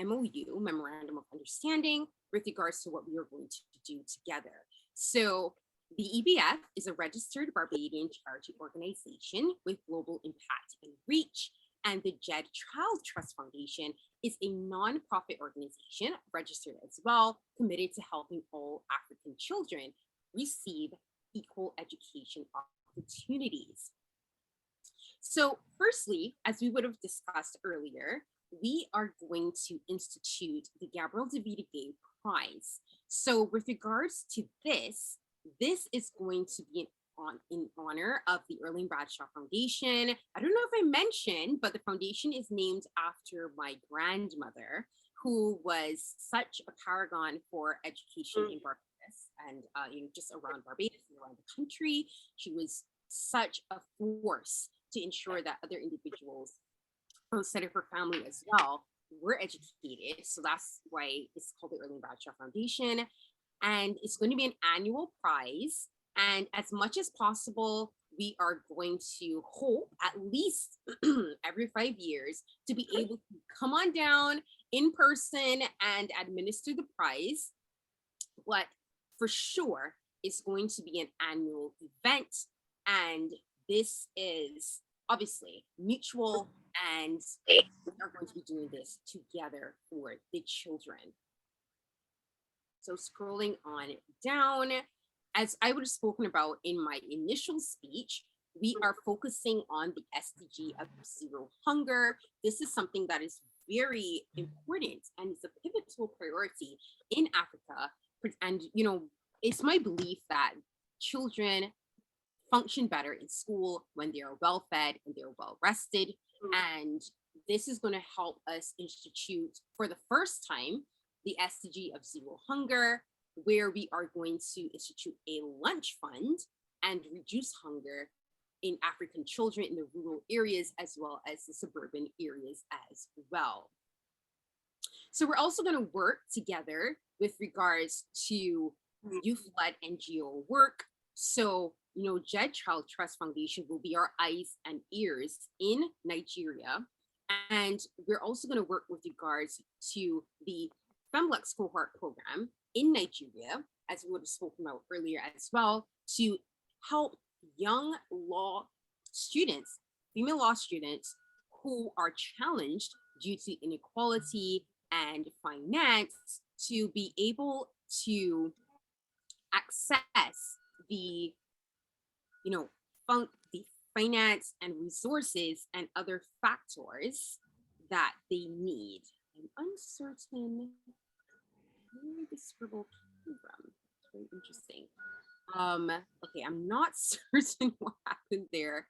MOU, Memorandum of Understanding, with regards to what we are going to do together. So the EBF is a registered Barbadian charity organization with global impact and reach, and the Jed Child Trust Foundation is a nonprofit organization registered as well, committed to helping all African children receive equal education opportunities. So firstly, as we would have discussed earlier, we are going to institute the Gabriel David Gay Prize. So with regards to this is going to be in honor of the Erline Bradshaw Foundation. I don't know if I mentioned, but the foundation is named after my grandmother, who was such a paragon for education in Barbados and just around Barbados and around the country. She was such a force to ensure that other individuals outside of her family as well were educated. So that's why it's called the Erline Bradshaw Foundation. And it's going to be an annual prize. And as much as possible, we are going to hope at least every 5 years to be able to come on down in person and administer the prize. But for sure, it's going to be an annual event. And this is obviously mutual, and we are going to be doing this together for the children. So scrolling on down, as I would have spoken about in my initial speech, we are focusing on the SDG of zero hunger. This is something that is very important and it's a pivotal priority in Africa. And, you know, it's my belief that children function better in school when they are well fed and they're well rested. And this is going to help us institute for the first time the SDG of zero hunger, where we are going to institute a lunch fund and reduce hunger in African children in the rural areas as well as the suburban areas as well. So we're also going to work together with regards to youth-led NGO work. So, you know, Jed Child Trust Foundation will be our eyes and ears in Nigeria. And we're also going to work with regards to the Femlex cohort program in Nigeria, as we would have spoken about earlier as well, to help young law students, female law students who are challenged due to inequality and finance to be able to access the, you know, the finance and resources and other factors that they need. I'm uncertain where the scribble came from. It's very interesting. Okay, I'm not certain what happened there.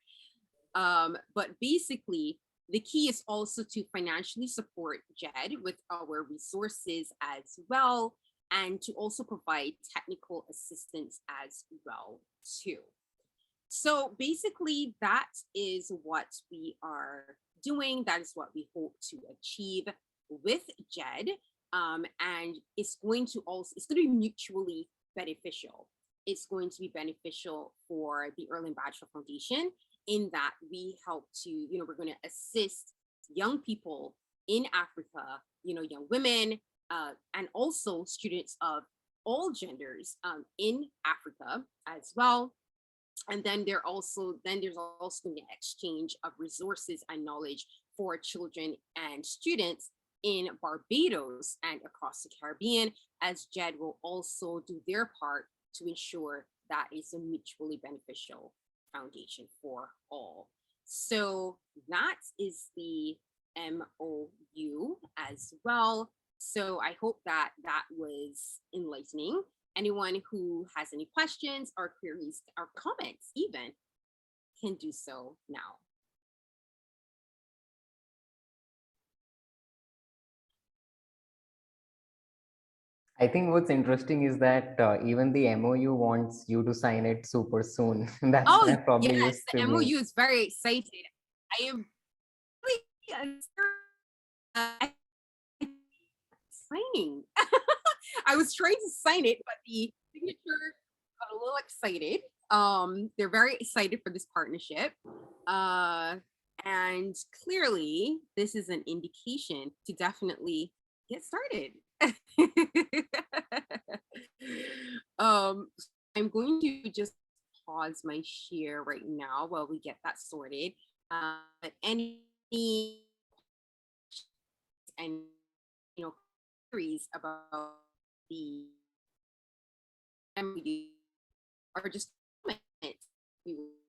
But basically, the key is also to financially support Jed with our resources as well, and to also provide technical assistance as well too. So basically, that is what we are doing. That is what we hope to achieve with Jed. And it's going to be mutually beneficial. It's going to be beneficial for the Erline Bradshaw Foundation in that we help to, you know, we're going to assist young people in Africa, you know, young women, and also students of all genders in Africa as well. And then there's also an exchange of resources and knowledge for children and students in Barbados and across the Caribbean, as Jed will also do their part to ensure that it's a mutually beneficial foundation for all. So that is the MOU as well. So I hope that that was enlightening. Anyone who has any questions or queries or comments even can do so now. I think what's interesting is that even the MOU wants you to sign it super soon. That's Oh, probably yes, used the to MOU me. is very excited. I am really signing. I was trying to sign it, but the signature got a little excited. They're very excited for this partnership. And clearly, this is an indication to definitely get started. I'm going to just pause my share right now while we get that sorted. But any and you know queries about the MOU or just comments, we will